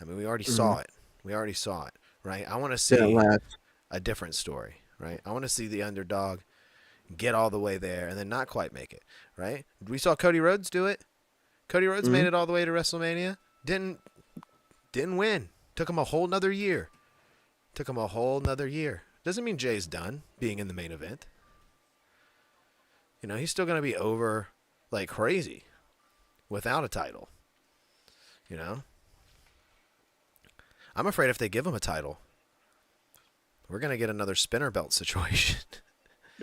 I mean, we already saw it. We already saw it, right? I want to see a different story, right? I want to see the underdog get all the way there and then not quite make it, right? We saw Cody Rhodes do it. Cody Rhodes made it all the way to WrestleMania. Didn't win. Took him a whole nother year. Doesn't mean Jay's done being in the main event. He's still going to be over like crazy without a title. I'm afraid if they give him a title, we're going to get another spinner belt situation.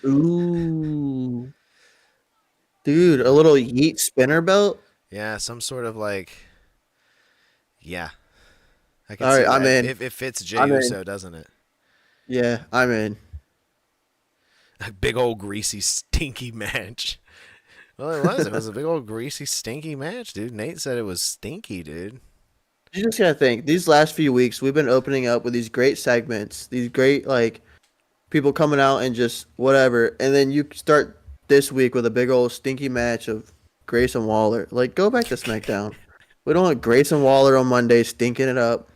Ooh. Dude, a little yeet spinner belt?
Yeah, some sort of like, yeah. I can
All
see
right, I'm
that.
in.
It fits Jey
I'm in.
Uso, doesn't it?
Yeah, I'm in.
A big old greasy stinky match. Well, it was. It was a big old greasy stinky match, dude. Nate said it was stinky, dude.
You just gotta think, these last few weeks, we've been opening up with these great segments, these great, like, people coming out and just whatever. And then you start this week with a big old stinky match of Grayson Waller. Like, go back to SmackDown. We don't want Grayson Waller on Monday stinking it up.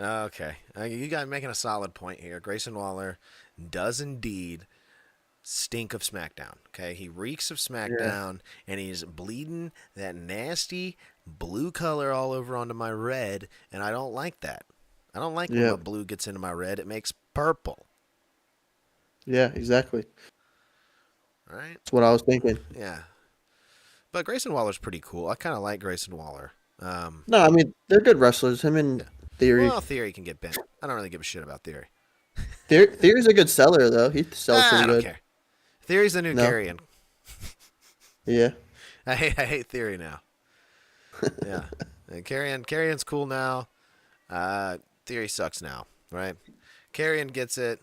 Okay. You guys making a solid point here. Grayson Waller does indeed stink of SmackDown. Okay, he reeks of SmackDown, and he's bleeding that nasty blue color all over onto my red, and I don't like that. I don't like when the blue gets into my red. It makes purple.
Yeah, exactly.
right?
That's what I was thinking.
Yeah. But Grayson Waller's pretty cool. I kind of like Grayson Waller. Um,
No, I mean they're good wrestlers. Him and
yeah.
Theory.
Well, Theory can get bent. I don't really give a shit about Theory.
Theory's a good seller though. He sells
Ah, I
pretty
don't
good.
care. Theory's the new
No.
Carrion.
Yeah.
I hate Theory now. Yeah. Carrion's cool now. Theory sucks now, right? Carrion gets it.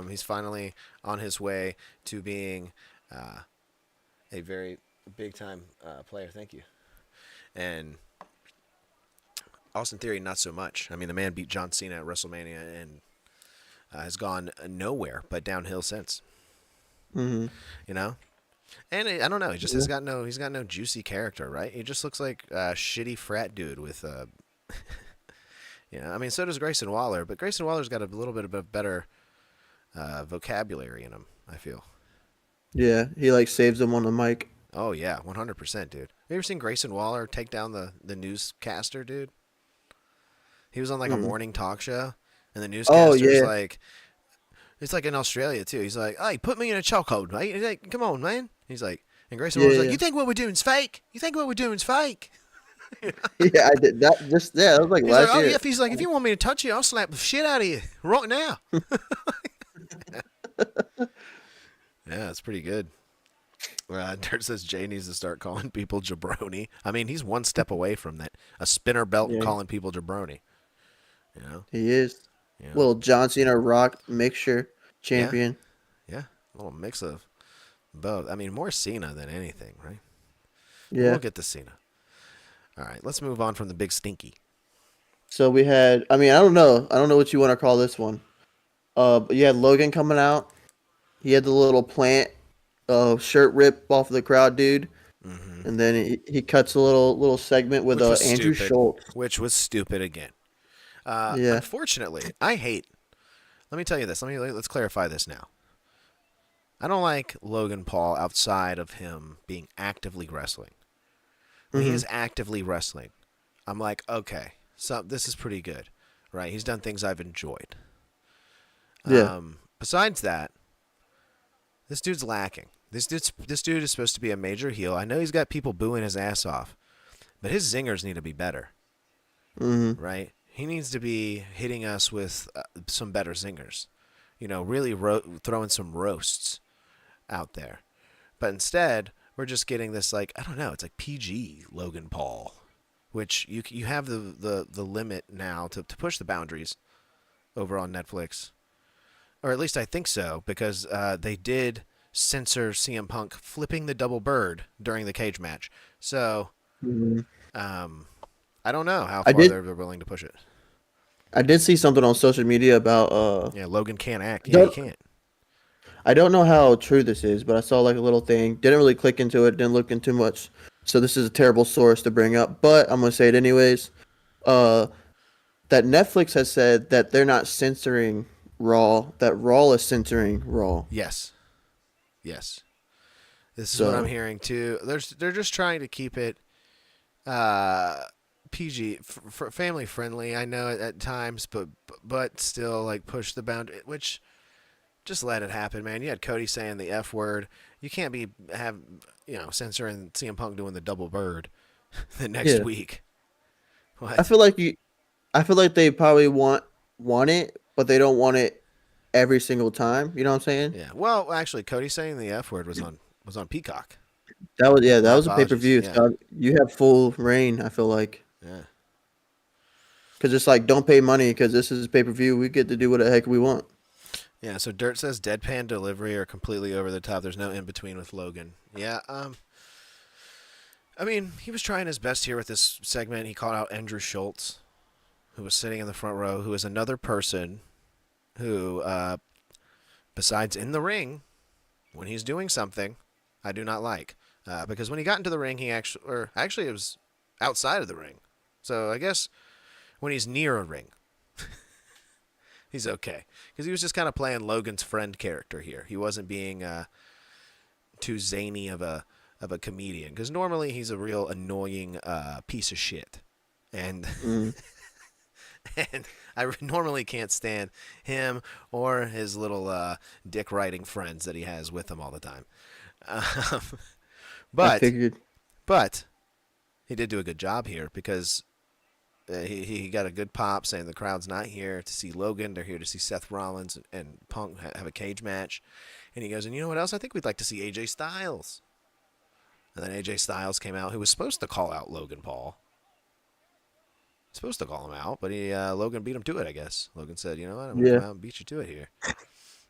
He's finally on his way to being a very big time player. Thank you. And Austin Theory, not so much. I mean, the man beat John Cena at WrestleMania and has gone nowhere but downhill since.
Hmm.
You know, and I don't know. He just
Yeah.
has got no. He's got no juicy character, right? He just looks like a shitty frat dude with I mean, so does Grayson Waller, but Grayson Waller's got a little bit of a better vocabulary in him. I feel.
Yeah. He like saves them on the mic.
Oh yeah, 100%, dude. Have you ever seen Grayson Waller take down the newscaster, dude? He was on like a
Mm.
morning talk show, and the
Oh
newscaster's
yeah.
like, it's like in Australia too. He's like, "Hey, put me in a chokehold, mate." He's like, "Come on, man." He's like, and Grayson
Yeah.
Waller's like,
Yeah.
"You think what we're doing's fake? You think what we're doing's fake?"
Yeah. I did that. Just yeah. That was like
He's like,
last
"Oh
year.
yeah." He's like, "If you want me to touch you, I'll slap the shit out of you right now." Yeah, it's pretty good. Dirt says Jay needs to start calling people jabroni. I mean, he's one step away from that. A spinner belt and
Yeah.
calling people jabroni. You know?
He is.
Yeah.
Little John Cena Rock mixture
Yeah.
champion.
Yeah. A little mix of both. I mean, more Cena than anything, right? But
Yeah.
we'll get to Cena. All right, let's move on from the big stinky.
So we had. I mean, I don't know. I don't know what you want to call this one. But you had Logan coming out. He had the little plant shirt rip off of the crowd dude,
Mm-hmm.
and then he cuts a little segment with
Which was
Andrew
stupid.
Schultz.
Which was stupid again.
Yeah.
Unfortunately, I hate. Let me tell you this. Let's clarify this now. I don't like Logan Paul outside of him being actively wrestling. When he
Hmm.
is actively wrestling, I'm like, okay, so this is pretty good, right? He's done things I've enjoyed.
Yeah.
Besides that, this dude's lacking. This dude is supposed to be a major heel. I know he's got people booing his ass off, but his zingers need to be better,
Hmm.
right? He needs to be hitting us with some better zingers. Really throwing some roasts out there. But instead, we're just getting this like, I don't know, it's like PG Logan Paul, which you have the limit now to push the boundaries over on Netflix, or at least I think so, because they did censor CM Punk flipping the double bird during the cage match. So
Hmm.
I don't know how
I
far
did.
they're willing to push it.
I did see something on social media about
Yeah, Logan can't act. Yeah, he
don't
can't.
I don't know how true this is, but I saw like a little thing. Didn't really click into it. Didn't look into much. So this is a terrible source to bring up, but I'm gonna say it anyways. Uh, that Netflix has said that they're not censoring Raw. That Raw is censoring Raw.
Yes, yes. This is what I'm
So
hearing too. They're just trying to keep it uh, PG, family friendly. I know at times, but still like push the boundary. Which just let it happen, man. You had Cody saying the F word. You can't be censoring CM Punk doing the double bird the next
yeah,
week.
I
What?
feel like you. I feel like they probably want it, but they don't want it every single time. You know what I'm saying?
Yeah. Well, actually, Cody saying the F word was on Peacock.
That
My
was a pay per
apologies.
view.
Yeah.
So you have full reign. I feel like
Yeah.
because it's like don't pay money because this is pay per view. We get to do what the heck we want.
Yeah, so Dirt says deadpan delivery or completely over the top. There's no in between with Logan. Yeah, I mean, he was trying his best here with this segment. He called out Andrew Schultz, who was sitting in the front row, who is another person who, besides in the ring, when he's doing something, I do not like. Because when he got into the ring, actually it was outside of the ring. So I guess when he's near a ring, he's okay. Because he was just kind of playing Logan's friend character here. He wasn't being too zany of a comedian. Because normally he's a real annoying piece of shit. And
Mm.
And I normally can't stand him or his little dick riding friends that he has with him all the time. Um,
I
but
figured.
but he did do a good job here because he got a good pop saying the crowd's not here to see Logan. They're here to see Seth Rollins and Punk have a cage match. And he goes, and you know what else? I think we'd like to see AJ Styles. And then AJ Styles came out, who was supposed to call out Logan Paul. Supposed to call him out, but Logan beat him to it, I guess. Logan said, you know what, I'm going to
Yeah.
come out and beat you to it here.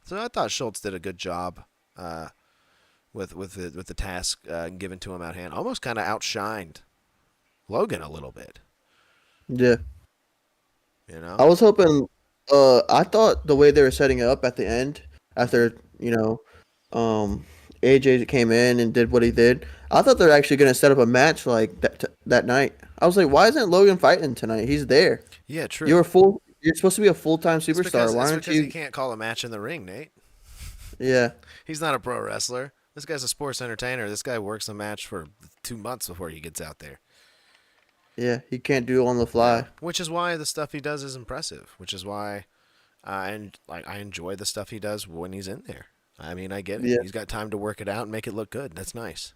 So I thought Schultz did a good job with the task given to him out hand. Almost kind of outshined Logan a little bit.
Yeah.
You know?
I was hoping. I thought the way they were setting it up at the end, after AJ came in and did what he did, I thought they were actually going to set up a match like that night. I was like, why isn't Logan fighting tonight? He's there.
Yeah, true.
You're supposed to be a full-time
It's
superstar. Why aren't
because he
you?
can't call a match in the ring, Nate.
Yeah.
He's not a pro wrestler. This guy's a sports entertainer. This guy works a match for 2 months before he gets out there.
Yeah. He can't do it on the fly.
Which is why the stuff he does is impressive. Which is why I enjoy the stuff he does when he's in there. I mean, I get it.
Yeah.
He's got time to work it out and make it look good. That's nice.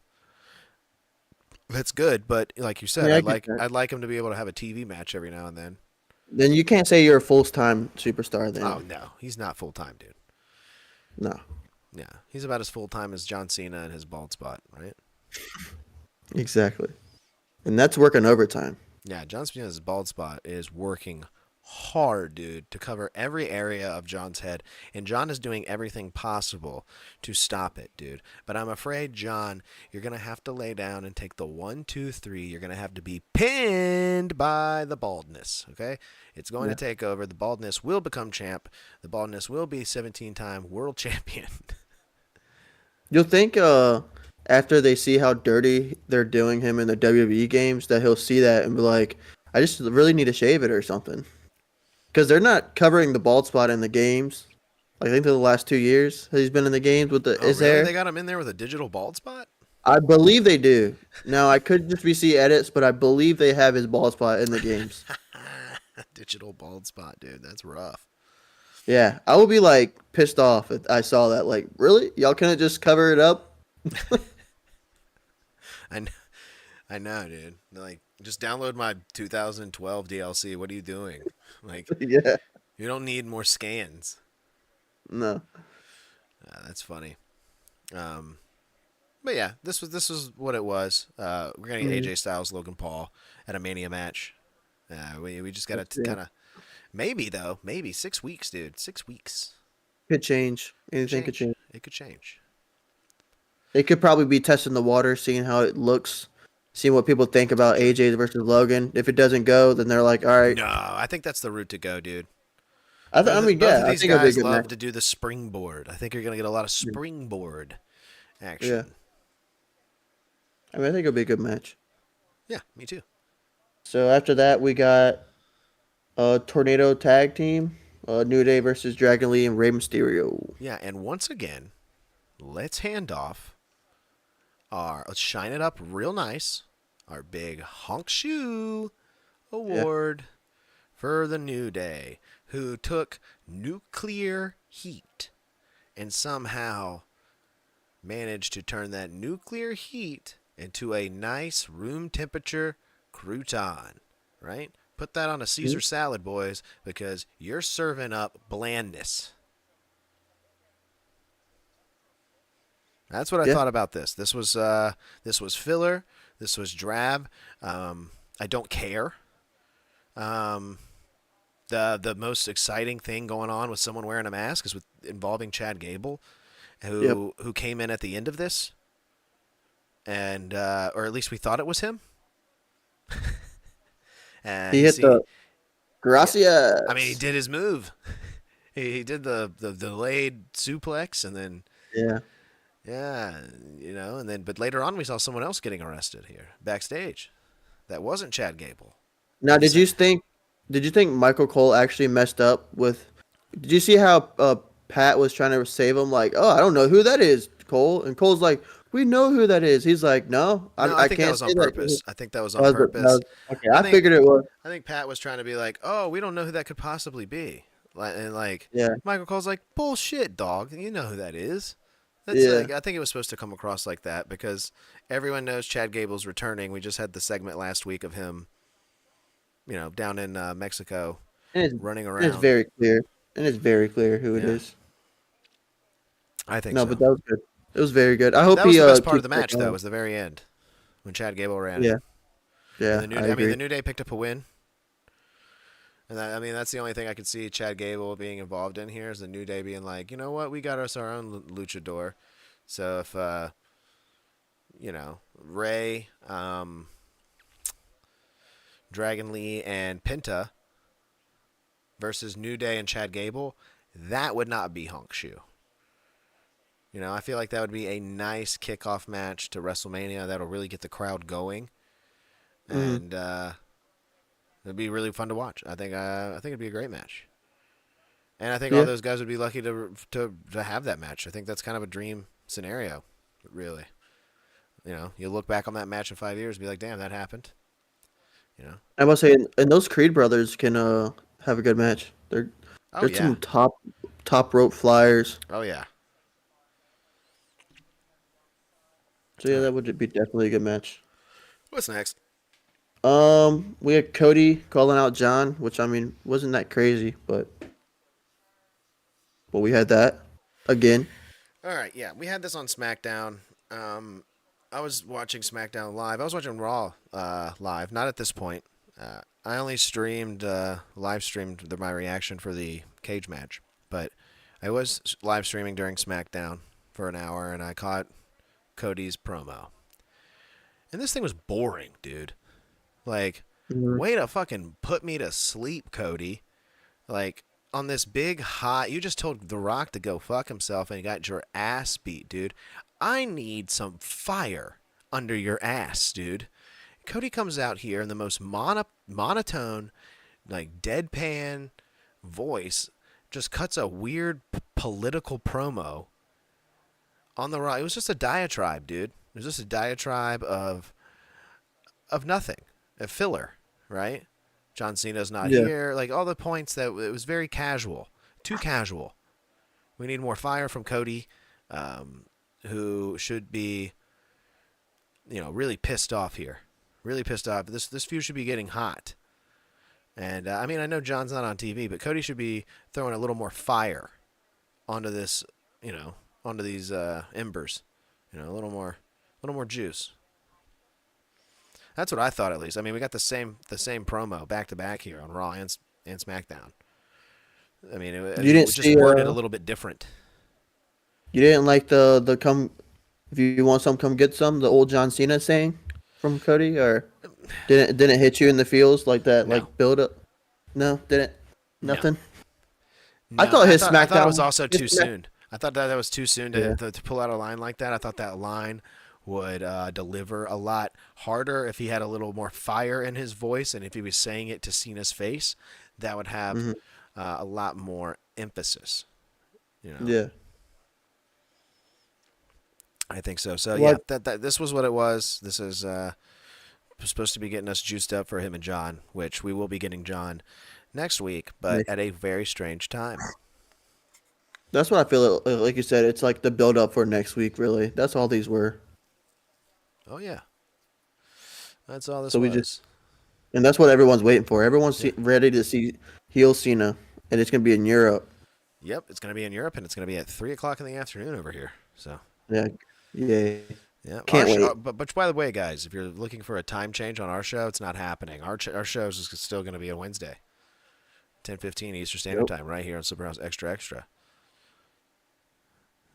That's good, but like you said,
Yeah, I
I'd
get that.
like him to be able to have a TV match every now and then.
Then you can't say you're a full-time superstar. Then
Oh no, he's not full time, dude.
no.
Yeah, he's about as full time as John Cena and his bald spot, right?
Exactly. And that's working overtime.
Yeah, John Cena's bald spot is working hard, dude, to cover every area of John's head, and John is doing everything possible to stop it, dude. But I'm afraid, John, you're gonna have to lay down and take the 1, 2, 3. You're gonna have to be pinned by the baldness. Okay, it's going to take over. The baldness will become champ. The baldness will be 17-time world champion.
You'll think after they see how dirty they're doing him in the WWE games that he'll see that and be like, I just really need to shave it or something. Because they're not covering the bald spot in the games. I think for the last 2 years he's been in the games with his
Really?
hair.
They got him in there with a digital bald spot?
I believe they do. Now I could just be see edits, but I believe they have his bald spot in the games.
Digital bald spot, dude. That's rough.
Yeah, I would be like pissed off if I saw that. Like, really? Y'all couldn't just cover it up?
I know, dude. Like, just download my 2012 DLC. What are you doing? Like,
Yeah.
you don't need more scans.
No.
That's funny. But yeah, this was what it was. We're gonna get AJ Styles, Logan Paul at a Mania match. We just gotta
Yeah.
kind of maybe 6 weeks, dude. 6 weeks.
Could change. Anything could change.
It could change.
They could probably be testing the water, seeing how it looks, seeing what people think about AJ versus Logan. If it doesn't go, then they're like, all right.
No, I think that's the route to go, dude.
I mean,
Both
yeah,
of
I
these
think it'll be a
guys
good
love
match.
to do the springboard. I think you're gonna get a lot of springboard action.
Yeah. I mean, I think it'll be a good match.
Yeah, me too.
So after that, we got a Tornado Tag Team, New Day versus Dragon Lee and Rey Mysterio.
Yeah, and once again, let's hand off let's shine it up real nice. Our big honk shoe award for the New Day, who took nuclear heat and somehow managed to turn that nuclear heat into a nice room temperature crouton, right? Put that on a Caesar salad, boys, because you're serving up blandness. That's what I thought about this. This was filler. This was drab. I don't care. The most exciting thing going on with someone wearing a mask is involving Chad Gable, who came in at the end of this, and or at least we thought it was him. And
He hit the Gracias.
I mean, he did his move. He did the delayed suplex, and then but later on we saw someone else getting arrested here backstage. That wasn't Chad Gable.
Now, did you think Michael Cole actually messed up with? Did you see how Pat was trying to save him? Like, oh, I don't know who that is, Cole. And Cole's like, we know who that is. He's like, no,
No, I
I
think that
can't
was
say
on
that.
purpose. I think that was
That
on
was, that
purpose.
was, okay,
I
I
think
figured it was.
I think Pat was trying to be like, "Oh, we don't know who that could possibly be," and like
Yeah,
Michael Cole's like, "Bullshit, dog. You know who that is." That's
yeah.
like I think it was supposed to come across like that because everyone knows Chad Gable's returning. We just had the segment last week of him, down in Mexico,
And it's,
running
and it's
around.
very clear. And it's very clear who it
Yeah,
is.
I think
No, but
so.
that was good. It was very good. I hope
That was
he
the best part of
keeps
the
that
match, though,
going.
was the very end when Chad Gable ran
Yeah,
in, and
yeah, I
The
agree.
New Day picked up a win. And that's the only thing I could see Chad Gable being involved in here is the New Day being like, you know what, we got us our own luchador. So if Ray, Dragon Lee, and Penta versus New Day and Chad Gable, that would not be Honk Shoe. I feel like that would be a nice kickoff match to WrestleMania that'll really get the crowd going,
Hmm.
and it'd be really fun to watch. I think it'd be a great match. And I think all
Yeah,
those guys would be lucky to have that match. I think that's kind of a dream scenario, really. You look back on that match in 5 years and be like, damn, that happened. You know?
I must say, and those Creed brothers can have a good match.
Oh
They're
yeah.
some top rope flyers.
Oh yeah.
So
All
yeah,
right.
that would be definitely a good match.
What's next?
We had Cody calling out John, which I mean wasn't that crazy, but we had that again.
All right. Yeah, we had this on SmackDown. Um, I was watching SmackDown live. I was watching Raw live. Not at this point. I only live streamed my reaction for the cage match, but I was live streaming during SmackDown for an hour, and I caught Cody's promo. And this thing was boring, dude. Like,
Mhm.
way to fucking put me to sleep, Cody. Like, on this big hot, you just told The Rock to go fuck himself and you got your ass beat, dude. I need some fire under your ass, dude. Cody comes out here in the most monotone, like deadpan voice, just cuts a weird political promo on the Raw. It was just a diatribe, dude. It was just a diatribe of nothing, a filler, right? John Cena's not
Yeah.
here. Like all the points that it was very casual, too casual. We need more fire from Cody, who should be, really pissed off here. Really pissed off. This feud should be getting hot. And I mean, I know John's not on TV, but Cody should be throwing a little more fire onto this, onto these embers. A little more juice. That's what I thought, at least. I mean, we got the same promo back to back here on Raw and SmackDown. I mean,
You
it
didn't
was just
see
worded a little bit different.
you didn't like the come if you want some come get some, the old John Cena saying from Cody, or didn't hit you in the feels like that,
No,
like build up? No, didn't.
no,
Nothing. I
no.
thought his
I thought it was
SmackDown
also
his
too
Smack,
soon. I thought that was too soon to,
yeah.
to, to pull out a line like that. I thought that line would deliver a lot harder if he had a little more fire in his voice, and if he was saying it to Cena's face, that would have
Hmm.
a lot more emphasis. You know,
Yeah.
I think so. So yeah,
What?
that this was what it was. This is supposed to be getting us juiced up for him and John, which we will be getting John next week, but at a very strange time.
That's what I feel. Like you said, it's like the build up for next week. Really, that's all these were.
Oh yeah, that's all this
So we just,
was.
and that's what everyone's waiting for.
Yeah.
Ready to see heel Cena, and it's gonna be in Europe.
Yep, it's going to be in Europe, and it's going to be at 3 o'clock in the afternoon over here. So
Yeah, yeah.
yeah,
Can't wait.
but by the way, guys, if you're looking for a time change on our show, it's not happening. Our show is still going to be on Wednesday, 10:15 Eastern Standard
Yep.
Time, right here on Superhouse Extra Extra.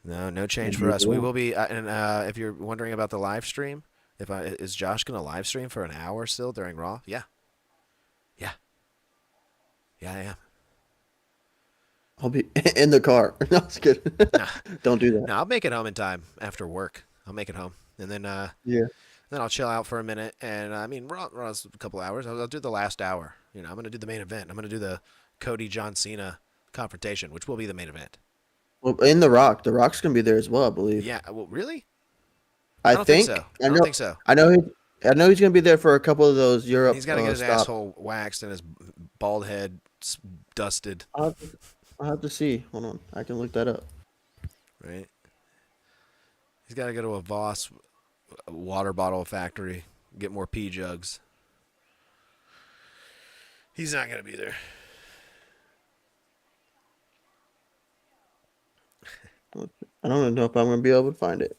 No change
And
for
you
us. We
will.
will be, and if you're wondering about the live stream, is Josh going to live stream for an hour still during Raw? Yeah, yeah, yeah, I am.
I'll be in the car. No, it's good.
Nah,
Don't do that.
no, I'll make it home in time after work. I'll make it home, and
Yeah.
then I'll chill out for a minute. And I mean, Raw's a couple hours. I'll do the last hour. I'm going to do the main event. I'm going to do the Cody John Cena confrontation, which will be the main event.
Well, in The Rock, The Rock's gonna be there as well, I believe.
Yeah. Well, really? I
I
don't think so.
think
I don't think so.
I know he, I know he's gonna be there for a couple of those
He's
Europe
got to get his
stops.
asshole waxed and his bald head dusted,
I'll have to see. Hold on, I can look that up.
right? He's got to go to a Voss water bottle factory, get more pee jugs. He's not going to be there.
I don't know if I'm gonna be able to find it.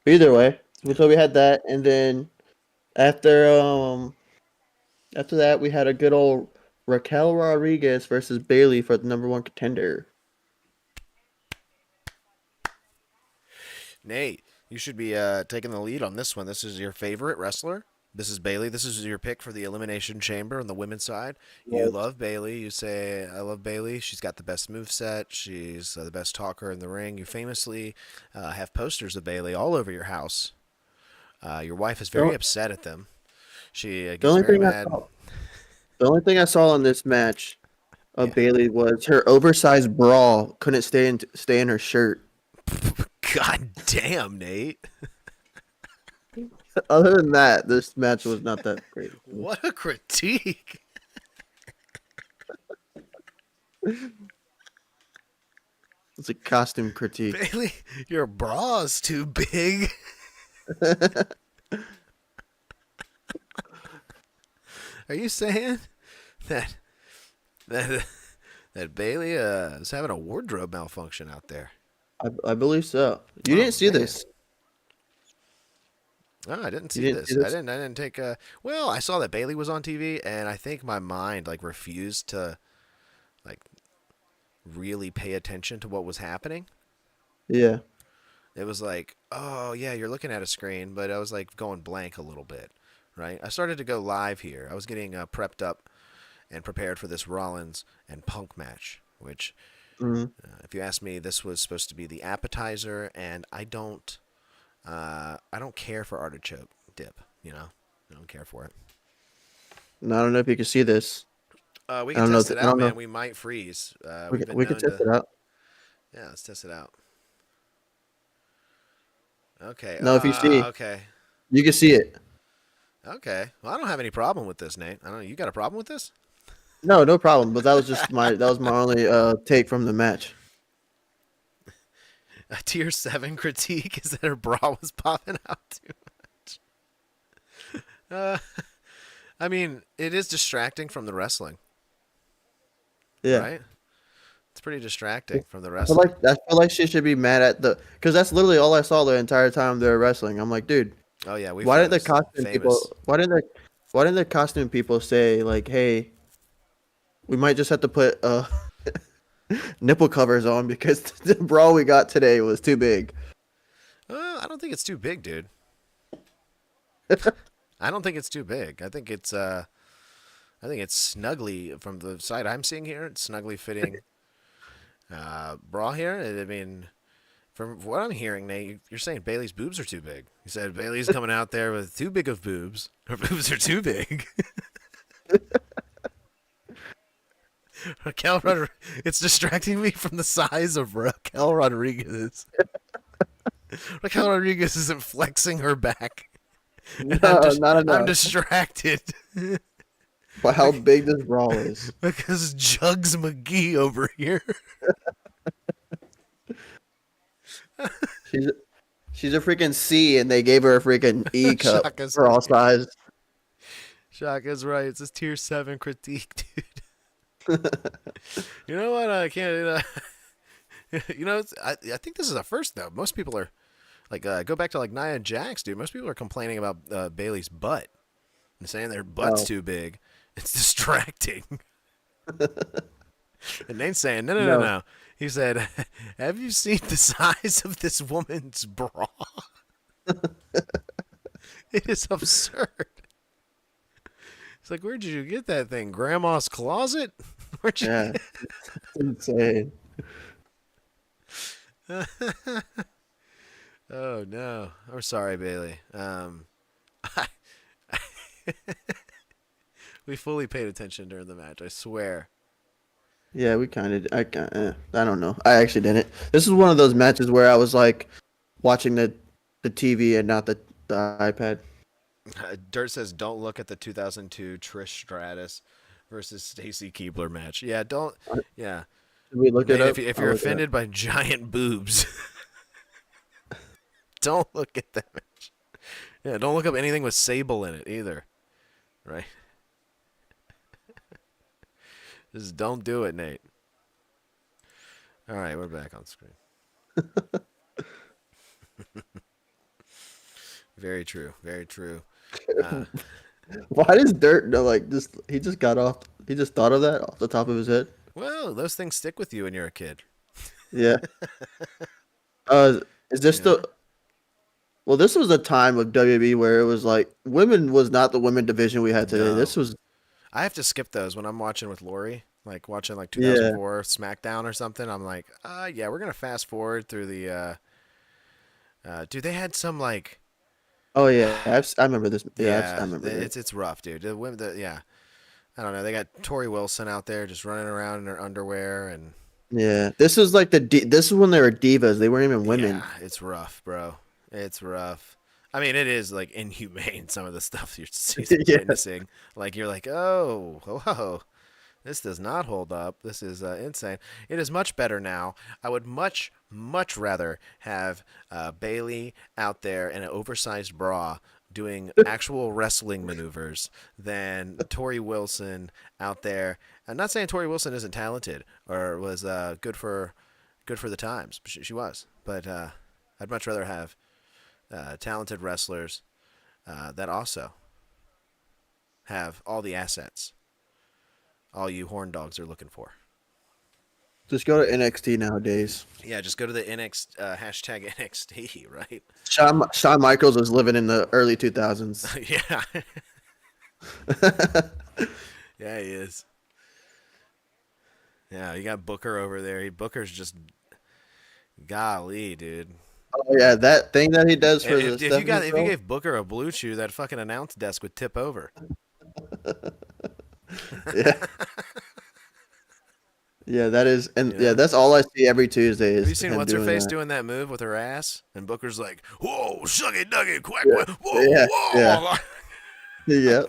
Either way, so we had that, and then after after that we had a good old Raquel Rodriguez versus Bailey for the number one contender.
Nate, you should be taking the lead on this one. This is your favorite wrestler. This is Bailey. This is your pick for the Elimination Chamber on the women's side. You
Yes.
love Bailey. You say, I love Bailey. She's got the best moveset. She's the best talker in the ring. You famously have posters of Bailey all over your house. Your wife is very
The,
upset at them. She
the
gets
only
very
thing I
mad.
saw, the only thing I saw in this match of
Yeah.
Bailey was her oversized bra couldn't stay in her shirt.
God damn, Nate.
Other than that, this match was not that great.
What a critique.
It's a costume critique.
Bailey, your bra's too big. Are you saying that that Bailey is having a wardrobe malfunction out there?
I believe so. You
Oh,
didn't see
man.
this.
No, I didn't
You
see
didn't see
this.
this?
I didn't take well, I saw that Bailey was on TV and I think my mind like refused to like really pay attention to what was happening.
Yeah.
It was like, "Oh, yeah, you're looking at a screen," but I was like going blank a little bit, right? I started to go live here. I was getting prepped up and prepared for this Rollins and Punk match, which
Mhm.
if you ask me, this was supposed to be the appetizer, and I don't care for artichoke dip. You know, I don't care for it.
And I don't know if you can see this.
We
I
can
don't know.
test it
I
out,
don't know.
man. We might freeze.
We
We've been
we could
known
test
to.
it out.
Yeah, let's test it out. Okay.
No, if you see,
Okay.
you can see it.
Okay. Well, I don't have any problem with this, Nate. I don't know. You got a problem with this?
No, no problem. But that was my only take from the match.
A tier 7 critique is that her bra was popping out too much. I mean, it is distracting from the wrestling,
Yeah.
right? It's pretty distracting from the
I feel
wrestling.
she should be mad at because that's literally all I saw the entire time they were wrestling. I'm like, dude,
Oh yeah, we
why didn't the
froze.
costume
Famous.
people why didn't the costume people say like, hey, we might just have to put nipple covers on because the bra we got today was too big.
I don't think it's too big, dude. I don't think it's too big. I think it's snugly from the side I'm seeing here. It's snugly fitting bra here. I mean, from what I'm hearing, Nate, you're saying Bailey's boobs are too big. You said Bailey's coming out there with too big of boobs. Her boobs are too big. It's distracting me from the size of Raquel Rodriguez. Raquel Rodriguez isn't flexing her back. And
No, not
I'm
enough.
distracted
By how big this bra is.
because Jugs McGee over here.
She's she's a freaking C, and they gave her a freaking E cup
Shaka's
for all
right.
size.
Shaka's right. It's a tier 7 critique, dude. You know what? I can't. I think this is a first though. Most people are like, go back to like Nia Jax, dude. Most people are complaining about Bailey's butt and saying their butt's
Oh.
too big. It's distracting. And Nate's saying, no.
No.
He said, have you seen the size of this woman's bra? It is absurd. It's like, where'd you get that thing? Grandma's closet? Where'd you
Yeah, it's insane.
Oh no, I'm sorry, Bailey. We fully paid attention during the match. I swear.
Yeah, we kind of. I don't know. I actually didn't. This is one of those matches where I was like watching the TV and not the iPad.
Dirt says, "Don't look at the 2002 Trish Stratus versus Stacy Keibler match." Yeah, don't. Yeah,
Should we look it
Nate,
up?
if
I'll
you're
look it up.
offended by giant boobs, don't look at that match. Yeah, don't look up anything with Sable in it either. Right? Just don't do it, Nate. All right, we're back on screen. Very true. Very true.
Why does Dirt know? Like, just he just got off. He just thought of that off the top of his head.
Well, those things stick with you when you're a kid.
Yeah. Is this
You know?
the? Well, this was a time of WWE where it was like women was not the women division we had today.
No.
This was
I have to skip those when I'm watching with Lori, like watching like
yeah.
2004 SmackDown or something. I'm like, yeah, we're gonna fast forward through the. Dude, they had some like,
Oh yeah, I remember this. Yeah, I
yeah,
remember this.
it's rough, dude. The women, yeah, I don't know. They got Tori Wilson out there just running around in her underwear, and
Yeah, this is like this is when they were divas. They weren't even
yeah,
women.
it's rough, bro. It's rough. I mean, it is like inhumane some of the stuff you're
Yeah.
witnessing. Like you're like, oh, hello. This does not hold up. This is insane. It is much better now. I would much, much rather have Bailey out there in an oversized bra doing actual wrestling maneuvers than Tori Wilson out there. I'm not saying Tori Wilson isn't talented or was good for the times. She was, but I'd much rather have talented wrestlers that also have all the assets all you horn dogs are looking for.
Just go to NXT nowadays.
Yeah, just go to the hashtag NXT, right?
Shawn Michaels was living in the early 2000s.
Yeah, yeah, he is. Yeah, you got Booker over there. Booker's just golly, dude.
Oh yeah, that thing that he does for the
If you
Stephanie
gave Booker a blue chew, that fucking announce desk would tip over.
Yeah. Yeah, that is, and
You
yeah,
know?
that's all I see every Tuesday
Have
is
you seen
him
what's her
doing
face
that.
doing that move with her ass? And Booker's like, "Whoa, suck it, dug it, quack,
Yeah,
quack, whoa,
yeah, yeah,
whoa."
yeah.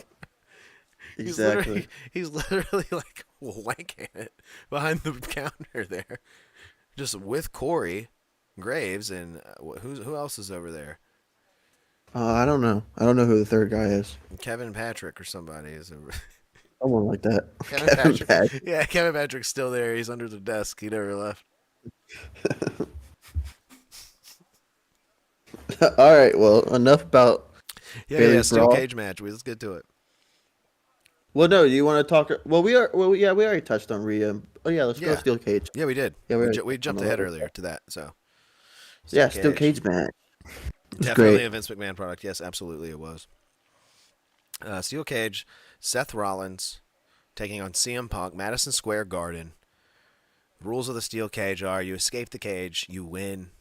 He's
Exactly.
literally like wanking it behind the counter there, just with Corey Graves and who else is over there?
I don't know. I don't know who the third guy is.
Kevin Patrick or somebody is over.
Someone like that.
Kevin
Kevin
Patrick.
Patrick.
Yeah, Kevin Patrick's still there. He's under the desk. He never left.
All right. Well, enough about
Yeah.
Bailey's
Steel
brawl.
cage match. Let's get to it.
Well, no. You want to talk? Well, we are. Well, yeah, we already touched on Rhea. Oh yeah, let's go
Yeah,
steel cage.
yeah, we did.
Yeah,
We jumped ahead earlier to that. So steel
Yeah, steel cage match. It's
definitely
great.
a Vince McMahon product. Yes, absolutely, it was. Steel cage. Seth Rollins taking on CM Punk, Madison Square Garden. Rules of the steel cage are: you escape the cage, you win.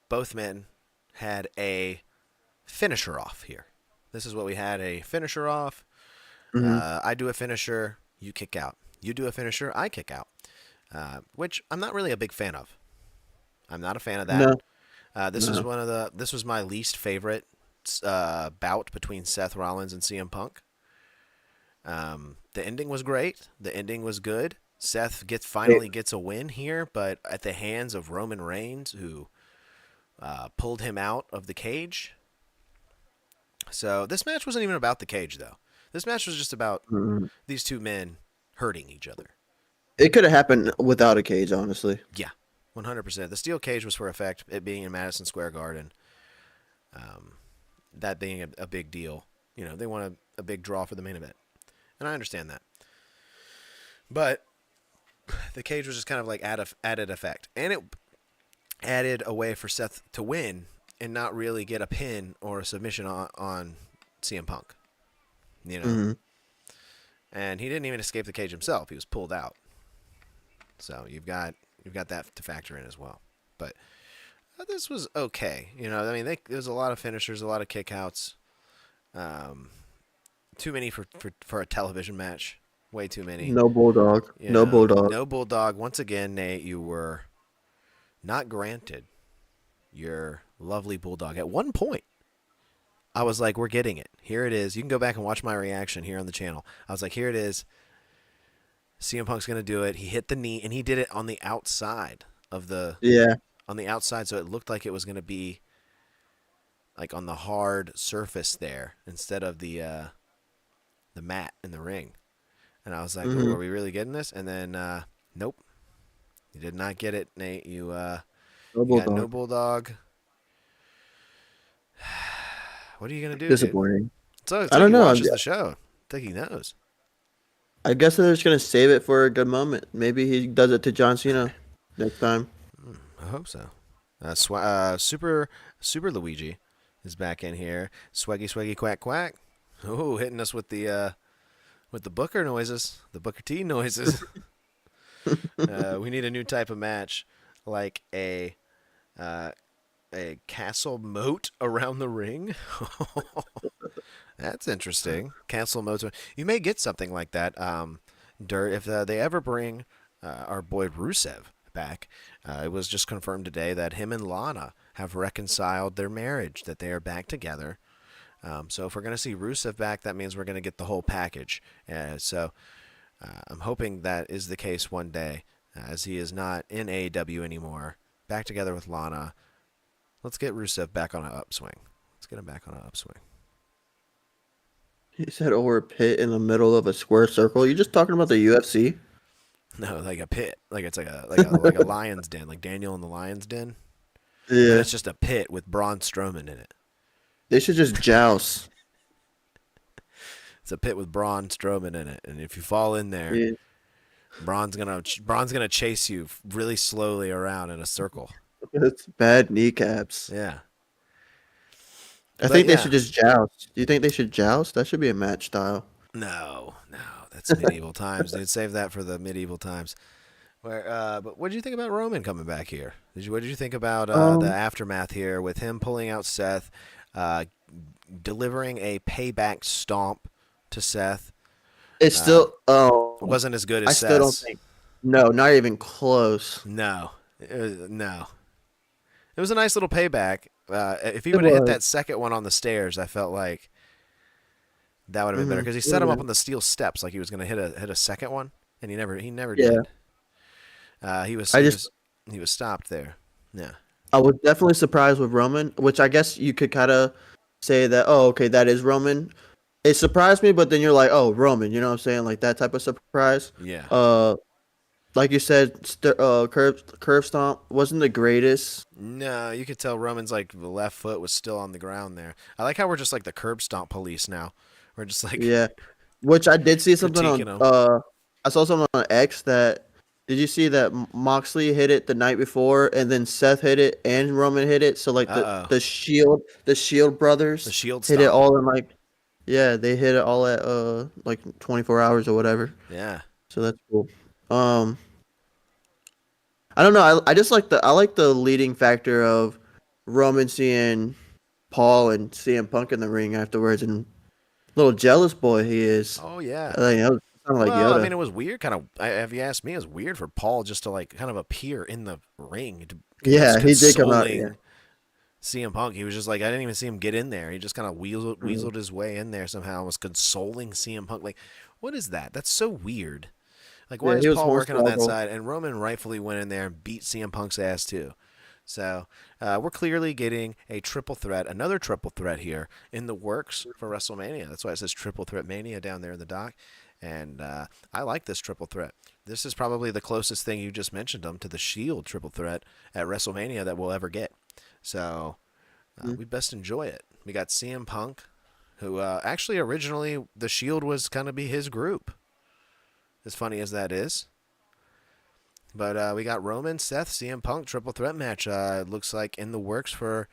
Both men had a finisher off here. This is what we had: a finisher off.
Hmm.
I do a finisher, you kick out. You do a finisher, I kick out. Which I'm not really a big fan of. I'm not a fan of that.
No,
This was
no.
This was my least favorite bout between Seth Rollins and CM Punk. The ending was great. The ending was good. Seth finally gets a win here, but at the hands of Roman Reigns, who pulled him out of the cage. So this match wasn't even about the cage, though. This match was just about
Mm-mm.
these two men hurting each other.
It could have happened without a cage, honestly.
Yeah, 100%. The steel cage was for effect, it being in Madison Square Garden. That being a big deal. You know, they want a big draw for the main event. And I understand that. But the cage was just kind of like added effect. And it added a way for Seth to win and not really get a pin or a submission on CM Punk. You know?
Hmm.
And he didn't even escape the cage himself. He was pulled out. So you've got that to factor in as well. But this was okay. You know, I mean, there's a lot of finishers, a lot of kickouts. Too many for a television match. Way too many.
No bulldog.
You
No
know,
bulldog.
no bulldog. Once again, Nate, you were not granted your lovely bulldog. At one point, I was like, we're getting it. Here it is. You can go back and watch my reaction here on the channel. I was like, here it is. CM Punk's going to do it. He hit the knee, and he did it on the outside of the
Yeah.
on the outside, so it looked like it was going to be like on the hard surface there instead of the mat in the ring. And I was like, "Ooh, are we really getting this?" And then, nope, you did not get it, Nate. You
No
you got
bulldog.
no bulldog. What are you gonna do, dude?
Disappointing.
So
I don't
he
know.
watches the show. I think he knows.
I guess they're just gonna save it for a good moment. Maybe he does it to John Cena next time.
I hope so. Super Luigi is back in here. Swaggy quack quack. Oh, hitting us with the Booker noises, the Booker T noises. We need a new type of match, like a castle moat around the ring. That's interesting. Castle moat. You may get something like that. If they ever bring our boy Rusev back, it was just confirmed today that him and Lana have reconciled their marriage, that they are back together. So if we're going to see Rusev back, that means we're going to get the whole package. So I'm hoping that is the case one day, as he is not in AEW anymore. Back together with Lana. Let's get Rusev back on an upswing. Let's get him back on an upswing.
He said over a pit in the middle of a square circle. You just talking about the UFC?
No, like a pit, like it's like a lion's den, like Daniel in the lion's den. But
Yeah.
it's just a pit with Braun Strowman in it.
They should just joust.
It's a pit with Braun Strowman in it, and if you fall in there,
Yeah.
Braun's gonna chase you really slowly around in a circle.
It's bad kneecaps.
Yeah.
I
But
think they
yeah.
should just joust. Do you think they should joust? That should be a match style.
No, that's medieval times, dude. Save that for the medieval times. But what did you think about Roman coming back here? What did you think about the aftermath here with him pulling out Seth, delivering a payback stomp to Seth?
It's still
It wasn't as good as
I
Seth's.
still don't think. No, not even close.
No. No. It was a nice little payback. If he
It
would have hit
was.
that second one on the stairs, I felt like that would have been better because he set him up on the steel steps like he was going to hit a second one, and he never
Yeah.
did. He was stopped there. Yeah.
I was definitely surprised with Roman, which I guess you could kind of say that, oh, okay, that is Roman. It surprised me, but then you're like, oh, Roman, you know what I'm saying? Like that type of surprise.
Yeah.
Like you said, curve stomp wasn't the greatest.
No, you could tell Roman's like the left foot was still on the ground there. I like how we're just like the curb stomp police now. We're just like
Yeah. Which I did see something on,
critiquing 'em.
I saw something on X that, did you see that Moxley hit it the night before and then Seth hit it and Roman hit it? So like
Uh-oh.
the Shield brothers
The Shield
hit it
stomp.
all in like, yeah, they hit it all at like 24 hours or whatever.
Yeah.
So that's cool. I don't know. I just like the leading factor of Roman seeing Paul and CM Punk in the ring afterwards, and little jealous boy he is.
Oh yeah.
I think that was sounded like
Well,
Yoda.
I mean, it was weird. Kind of. If you ask me, it was weird for Paul just to like kind of appear in the ring.
Yeah, he did come out,
consoling
yeah.
CM Punk. He was just like, I didn't even see him get in there. He just kind of weaseled his way in there somehow. Was consoling CM Punk. Like, what is that? That's so weird. Like, why
Yeah,
is
he was
Paul working on that
hornswoggle.
side? And Roman rightfully went in there and beat CM Punk's ass too. So we're clearly getting a triple threat, another triple threat here in the works for WrestleMania. That's why it says Triple Threat Mania down there in the dock. And I like this triple threat. This is probably the closest thing you just mentioned them to the Shield triple threat at WrestleMania that we'll ever get. So we best enjoy it. We got CM Punk, who actually originally the Shield was going to be his group. As funny as that is. But we got Roman, Seth, CM Punk triple threat match. It looks like in the works for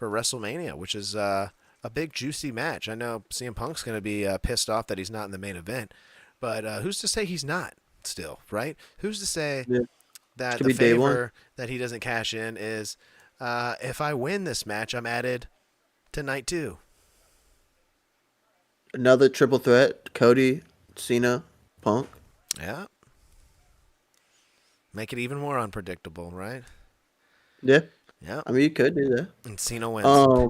WrestleMania, which is a big juicy match. I know CM Punk's going to be pissed off that he's not in the main event, but who's to say he's not still, right? Who's to say
Yeah.
that
Could
the
be day one.
favor that he doesn't cash in is if I win this match, I'm added to night 2.
Another triple threat: Cody, Cena, Punk.
Yeah. Make it even more unpredictable, right?
Yeah,
Yeah.
I mean you could do that.
And Cena wins.
Um,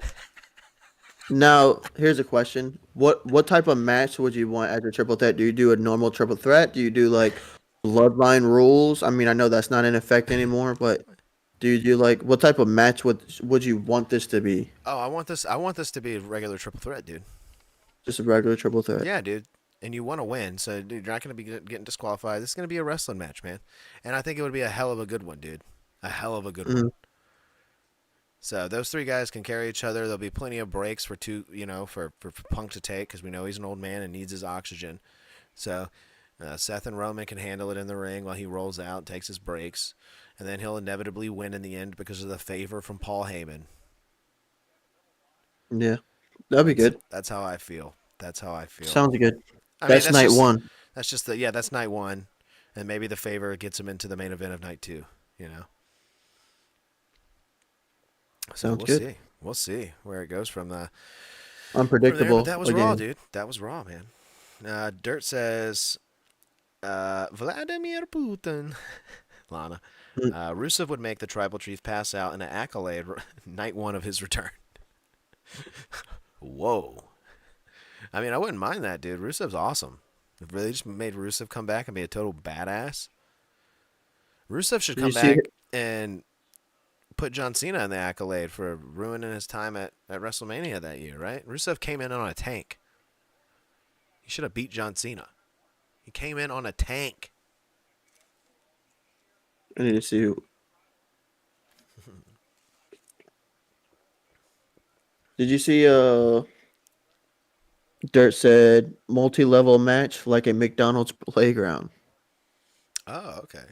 now here's a question: what type of match would you want as a triple threat? Do you do a normal triple threat? Do you do like bloodline rules? I mean, I know that's not in effect anymore, but do you do like what type of match would you want this to be?
Oh, I want this. I want this to be a regular triple threat, dude.
Just a regular triple threat?
Yeah, dude. And you want to win, so dude, you're not going to be getting disqualified. This is going to be a wrestling match, man. And I think it would be a hell of a good one, dude. A hell of a good one.
Mm,
So those three guys can carry each other. There'll be plenty of breaks for for Punk to take because we know he's an old man and needs his oxygen. So Seth and Roman can handle it in the ring while he rolls out and takes his breaks. And then he'll inevitably win in the end because of the favor from Paul Heyman.
yeah, that'd be good.
That's how I feel. That's how I feel.
Sounds good.
I mean,
That's night one.
that's night one, and maybe the favor gets him into the main event of night two. You know. So
Sounds
we'll
good.
see. We'll see where it goes from there.
Unpredictable.
But that was
again.
raw, dude. That was raw, man. Dirt says Vladimir Putin. Lana.
Mm,
Rusev would make the tribal chief pass out in an accolade night one of his return. Whoa. I mean, I wouldn't mind that, dude. Rusev's awesome. If they just made Rusev come back and be a total badass. Rusev should
Did
come
you see?
back and put John Cena in the accolade for ruining his time at WrestleMania that year, right? Rusev came in on a tank. He should have beat John Cena. He came in on a tank.
I need to see. Did you see? Dirt said multi-level match like a McDonald's playground.
Oh, okay.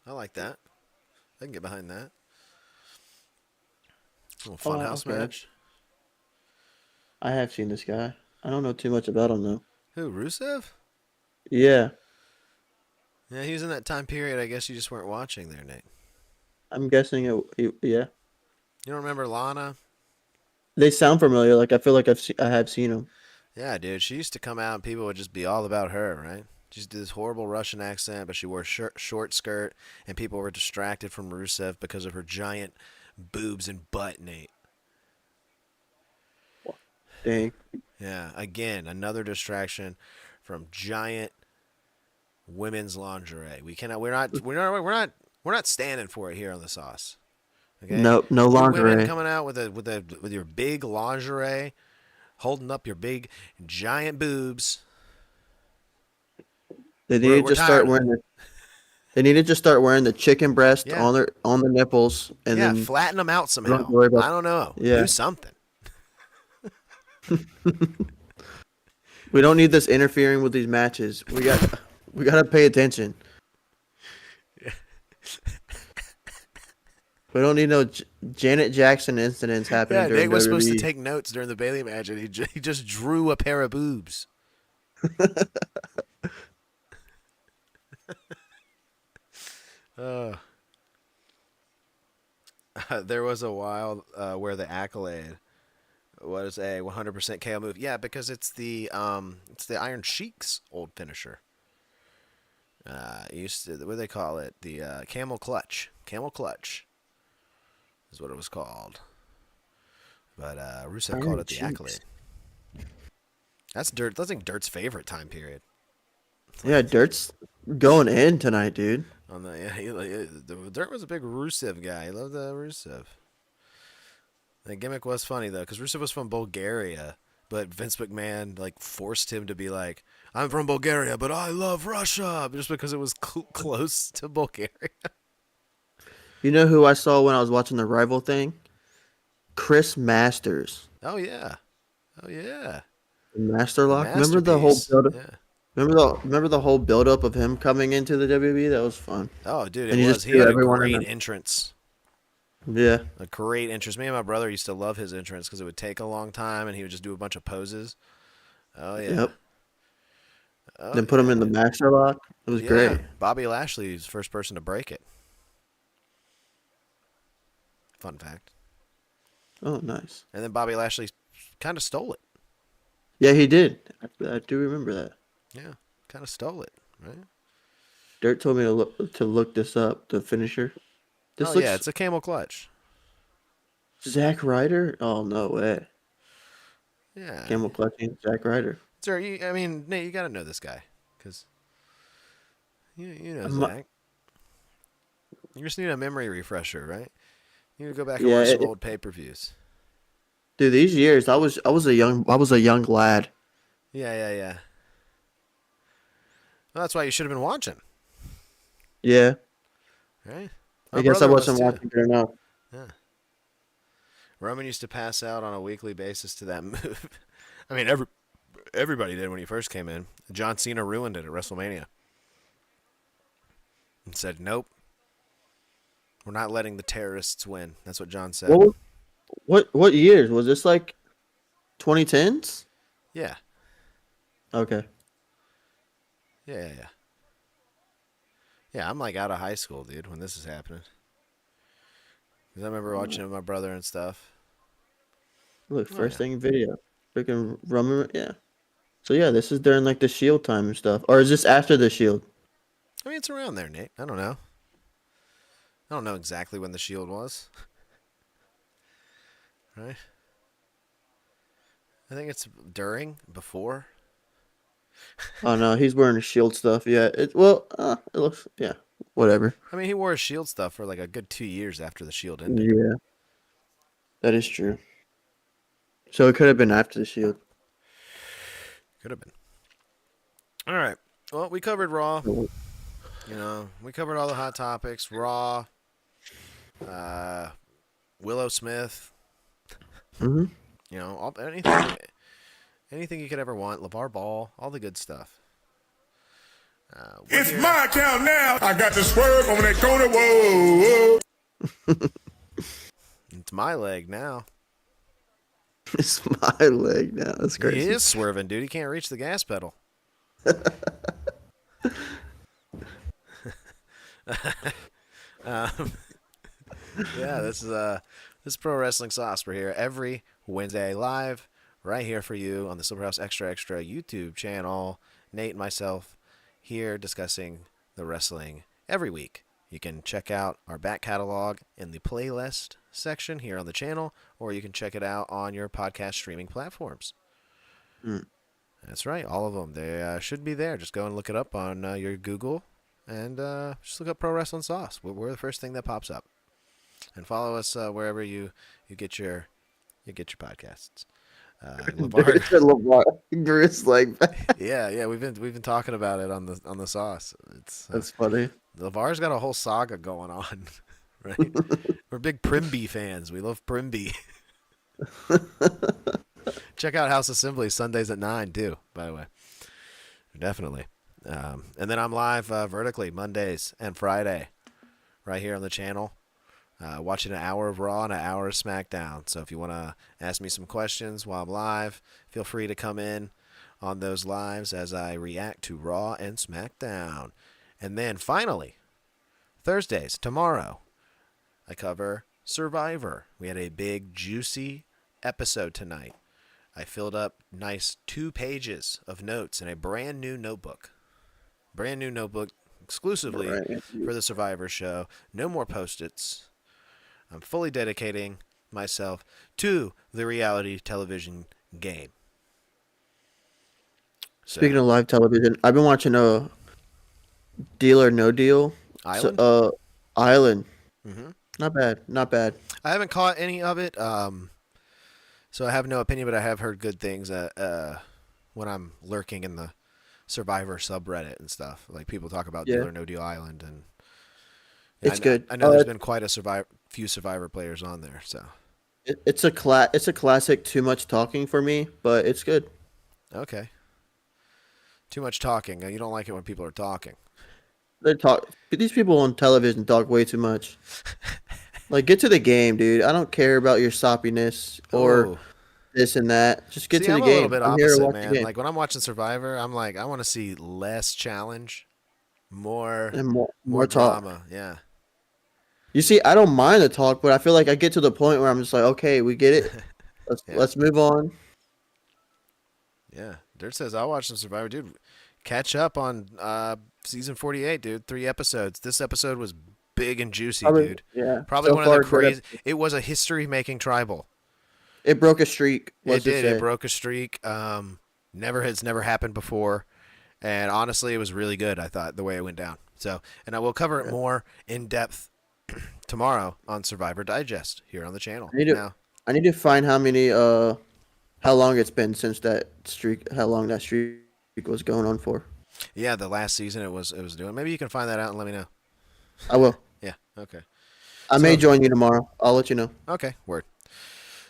I like that. I can get behind that. A little
Oh,
funhouse
okay.
match.
I have seen this guy. I don't know too much about him though.
Who, Rusev?
Yeah,
Yeah, he was in that time period. I guess you just weren't watching there, Nate.
I'm guessing it. Yeah,
You don't remember Lana?
they sound familiar. Like I feel like I have seen them.
Yeah, dude. She used to come out and people would just be all about her, right? She used to do this horrible Russian accent, but she wore a short skirt, and people were distracted from Rusev because of her giant boobs and butt, Nate.
Dang.
Yeah, again, another distraction from giant women's lingerie. We cannot. We're not standing for it here on the sauce. Okay,
No, no
you women
lingerie.
coming out with your big lingerie, holding up your big giant boobs.
They need
We're,
to
we're
just start
tired.
wearing the. They need to just start wearing the chicken breast
Yeah,
on the nipples, and
yeah.
then
Flatten them out
we don't have to
somehow.
worry about.
I don't know.
Yeah,
Do something.
we don't need this interfering with these matches. We got to pay attention. We don't need no Janet Jackson incidents happening
Yeah,
during
Nate was supposed to
WWE.
take notes during the Bailey match, and he just drew a pair of boobs. Uh, there was a while where the accolade was a 100% KO move. Yeah, because it's the Iron Sheik's old finisher. Used to, what do they call it? The camel clutch. Camel clutch is what it was called. But Rusev called
Iron
it the
Cheeks.
accolade. That's Dirt. That's like Dirt's favorite time period.
Yeah, Dirt's going in tonight, dude.
On the yeah, Dirt was a big Rusev guy. He loved the Rusev. The gimmick was funny though, because Rusev was from Bulgaria, but Vince McMahon like forced him to be like, "I'm from Bulgaria, but I love Russia," just because it was close to Bulgaria.
You know who I saw when I was watching the Rival thing? Chris Masters,
Oh yeah, oh yeah,
the Master
the
Lock. Remember the whole
masterpiece.
build?
Yeah.
Remember the whole build up of him coming into the WWE? That was fun.
Oh dude, it
And he
was.
just
He
threw
had a
everyone in
great
the
entrance.
yeah.
A great entrance. Me and my brother used to love his entrance because it would take a long time, and he would just do a bunch of poses. Oh yeah.
Yep.
Oh
Then put him
yeah,
in the
dude.
Master Lock. It was
Yeah,
great.
Bobby Lashley was the first person to break it. Fun fact.
Oh, nice.
And then Bobby Lashley kind of stole it.
Yeah, he did. I do remember that.
Yeah. kind of stole it, right?
Dirt told me to look this up. The finisher. This
Oh yeah,
looks
it's a camel clutch.
Zack Ryder. Oh no way.
Yeah,
Camel clutching Zack Ryder.
sir. I mean, Nate, you got to know this guy because you know
I'm,
Zach. You just need a memory refresher, right? You need to go back and
yeah,
watch some old pay-per-views.
dude. These years, I was a young lad.
Yeah, yeah, yeah. Well, that's why you should have been watching,
Yeah,
right?
I
My
guess I
brother was
wasn't
too.
watching good enough.
Yeah. Roman used to pass out on a weekly basis to that move. I mean, everybody did when he first came in. John Cena ruined it at WrestleMania and said, "Nope, we're not letting the terrorists win." That's what John said.
What what years was this? Like 2010s?
Yeah,
Okay.
yeah, yeah, yeah. Yeah, I'm like out of high school, dude, when this is happening. 'Cause I remember watching it with my brother and stuff.
Look,
Oh
first
yeah.
thing video. Freaking Roman. Yeah. So yeah, this is during like the Shield time and stuff, or is this after the Shield?
I mean, it's around there, Nate. I don't know. I don't know exactly when the Shield was. Right? I think it's during, before.
Oh no, he's wearing Shield stuff. Yeah. It looks. Yeah. Whatever.
I mean, he wore his Shield stuff for like a good 2 years after the Shield ended.
Yeah, that is true. So it could have been after the Shield.
Could have been. All right. Well, we covered Raw. We covered all the hot topics. Raw, Willow Smith.
Mm-hmm.
Anything you could ever want. LeVar Ball, all the good stuff.
It's my account now. I got to swerve on that corner. Whoa, whoa.
It's my leg now.
It's my leg now. That's crazy.
He is swerving, dude. He can't reach the gas pedal. Yeah, this is Pro Wrestling Sauce. We're here every Wednesday live, right here for you on the Silverhouse Extra Extra YouTube channel. Nate and myself here discussing the wrestling every week. You can check out our back catalog in the playlist section here on the channel, or you can check it out on your podcast streaming platforms. That's right, all of them. They should be there. Just go and look it up on your Google, and just look up Pro Wrestling Sauce. We're the first thing that pops up. And follow us wherever you get your podcasts.
LeVar grew his leg back.
Yeah, we've been talking about it on the sauce. It's
That's funny.
LeVar's got a whole saga going on, right? We're big Primby fans. We love Primby. Check out House Assembly Sundays at 9 too. By the way, definitely. And then I'm live vertically Mondays and Friday, right here on the channel. Watching an hour of Raw and an hour of SmackDown. So if you want to ask me some questions while I'm live, feel free to come in on those lives as I react to Raw and SmackDown. And then finally, Thursdays, tomorrow, I cover Survivor. We had a big, juicy episode tonight. I filled up nice 2 pages of notes in a brand new notebook. Brand new notebook exclusively for the Survivor show. No more Post-its. I'm fully dedicating myself to the reality television game. So,
Speaking of live television, I've been watching Deal or No Deal.
Island?
Island.
Mm-hmm.
Not bad.
I haven't caught any of it, so I have no opinion, but I have heard good things when I'm lurking in the Survivor subreddit and stuff. Like people talk about Deal or No Deal Island, and
It's good.
I know there's been quite a few Survivor players on there, so
It's a classic. Too much talking for me, but it's good.
okay. Too much talking. You don't like it when people are talking.
These people on television talk way too much. Like, get to the game, dude. I don't care about your soppiness or
Ooh.
this and that. Just get to the
I'm
game.
a little bit
I'm here to
opposite,
watch the
man.
game.
Like when I'm watching Survivor, I'm like, I want to see less challenge, more
And more talk.
drama. Yeah.
You see, I don't mind the talk, but I feel like I get to the point where I'm just like, okay, we get it.
Yeah.
Let's move on.
Yeah. Dirt says I'll watch some Survivor, dude. catch up on season 48, dude. 3 episodes. This episode was big and juicy,
Probably,
dude.
yeah.
Probably
So
one
far,
of the
good
crazy. It was a history-making tribal.
It broke a streak.
It
Let's just
did. It
say.
broke a streak. Never happened before, and honestly, it was really good. I thought the way it went down. So, and I will cover it more in depth tomorrow on Survivor Digest here on the channel.
I need to find how long it's been since that streak. How long that streak was going on for.
Yeah, the last season it was doing. Maybe you can find that out and let me know.
I will.
Yeah. Okay.
I may join you tomorrow. I'll let you know.
Okay. Word.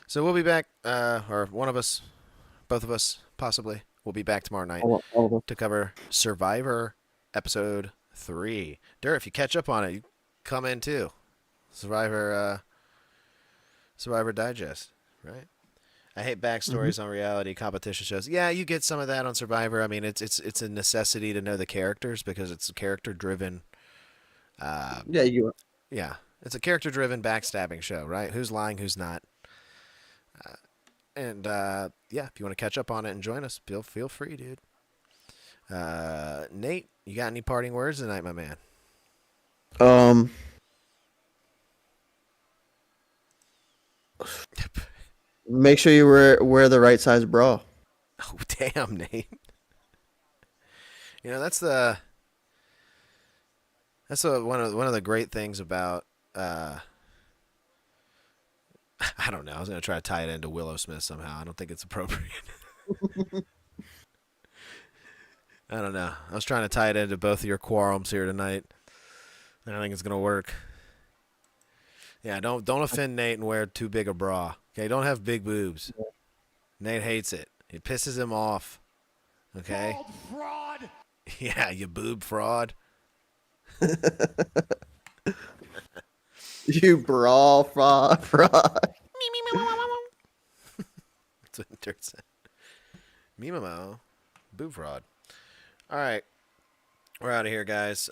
So we'll be back, or one of us, both of us, possibly, will be back tomorrow night
All of us.
to cover Survivor Episode 3. Dirt, if you catch up on it, you come in too. Survivor Digest, right? I hate backstories on reality competition shows. Yeah, you get some of that on Survivor. I mean, it's a necessity to know the characters because it's a character-driven.
Yeah, you.
Yeah, it's a character-driven backstabbing show, right? Who's lying, who's not. Yeah, if you want to catch up on it and join us, feel free, dude. Nate, you got any parting words tonight, my man?
Make sure you wear the right size bra.
Oh, damn, Nate. You know, that's one of the great things about I don't know. I was going to try to tie it into Willow Smith somehow. I don't think it's appropriate. I don't know. I was trying to tie it into both of your quarrels here tonight. I don't think it's going to work. Yeah, don't offend Nate and wear too big a bra. Okay, don't have big boobs. Nate hates it. It pisses him off. Okay?
Bald fraud.
Yeah, you boob fraud.
You bra fraud.
That's what Dirt said. Mimamo. Boob fraud. All right. We're out of here, guys.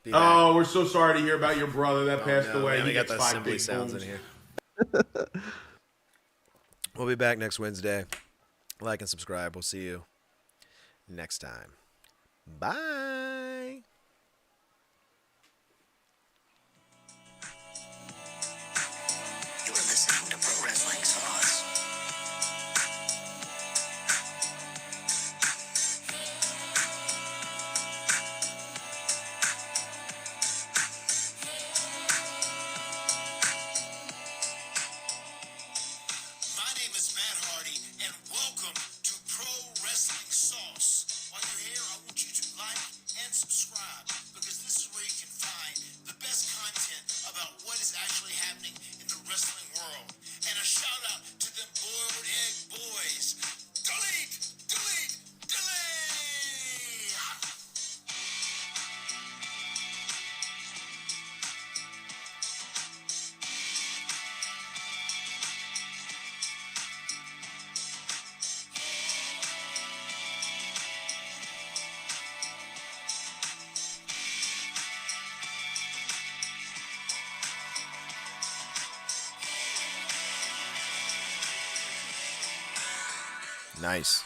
Be back.
Oh, we're so sorry to hear about your brother that passed
No,
away.
man,
He
we got
gets
those
5
assembly
big
sounds
boobs.
in here. We'll be back next Wednesday. Like and subscribe. We'll see you next time. Bye.
You are listening to Pro Wrestling Sauce. My name is Matt Hardy, and welcome to Pro Wrestling Sauce. While you're here, I want you to like and subscribe because this is where you can find the best content about what is actually happening in the wrestling world. And a shout out to them boiled egg boys. Delete! Delete! Delete!
Nice.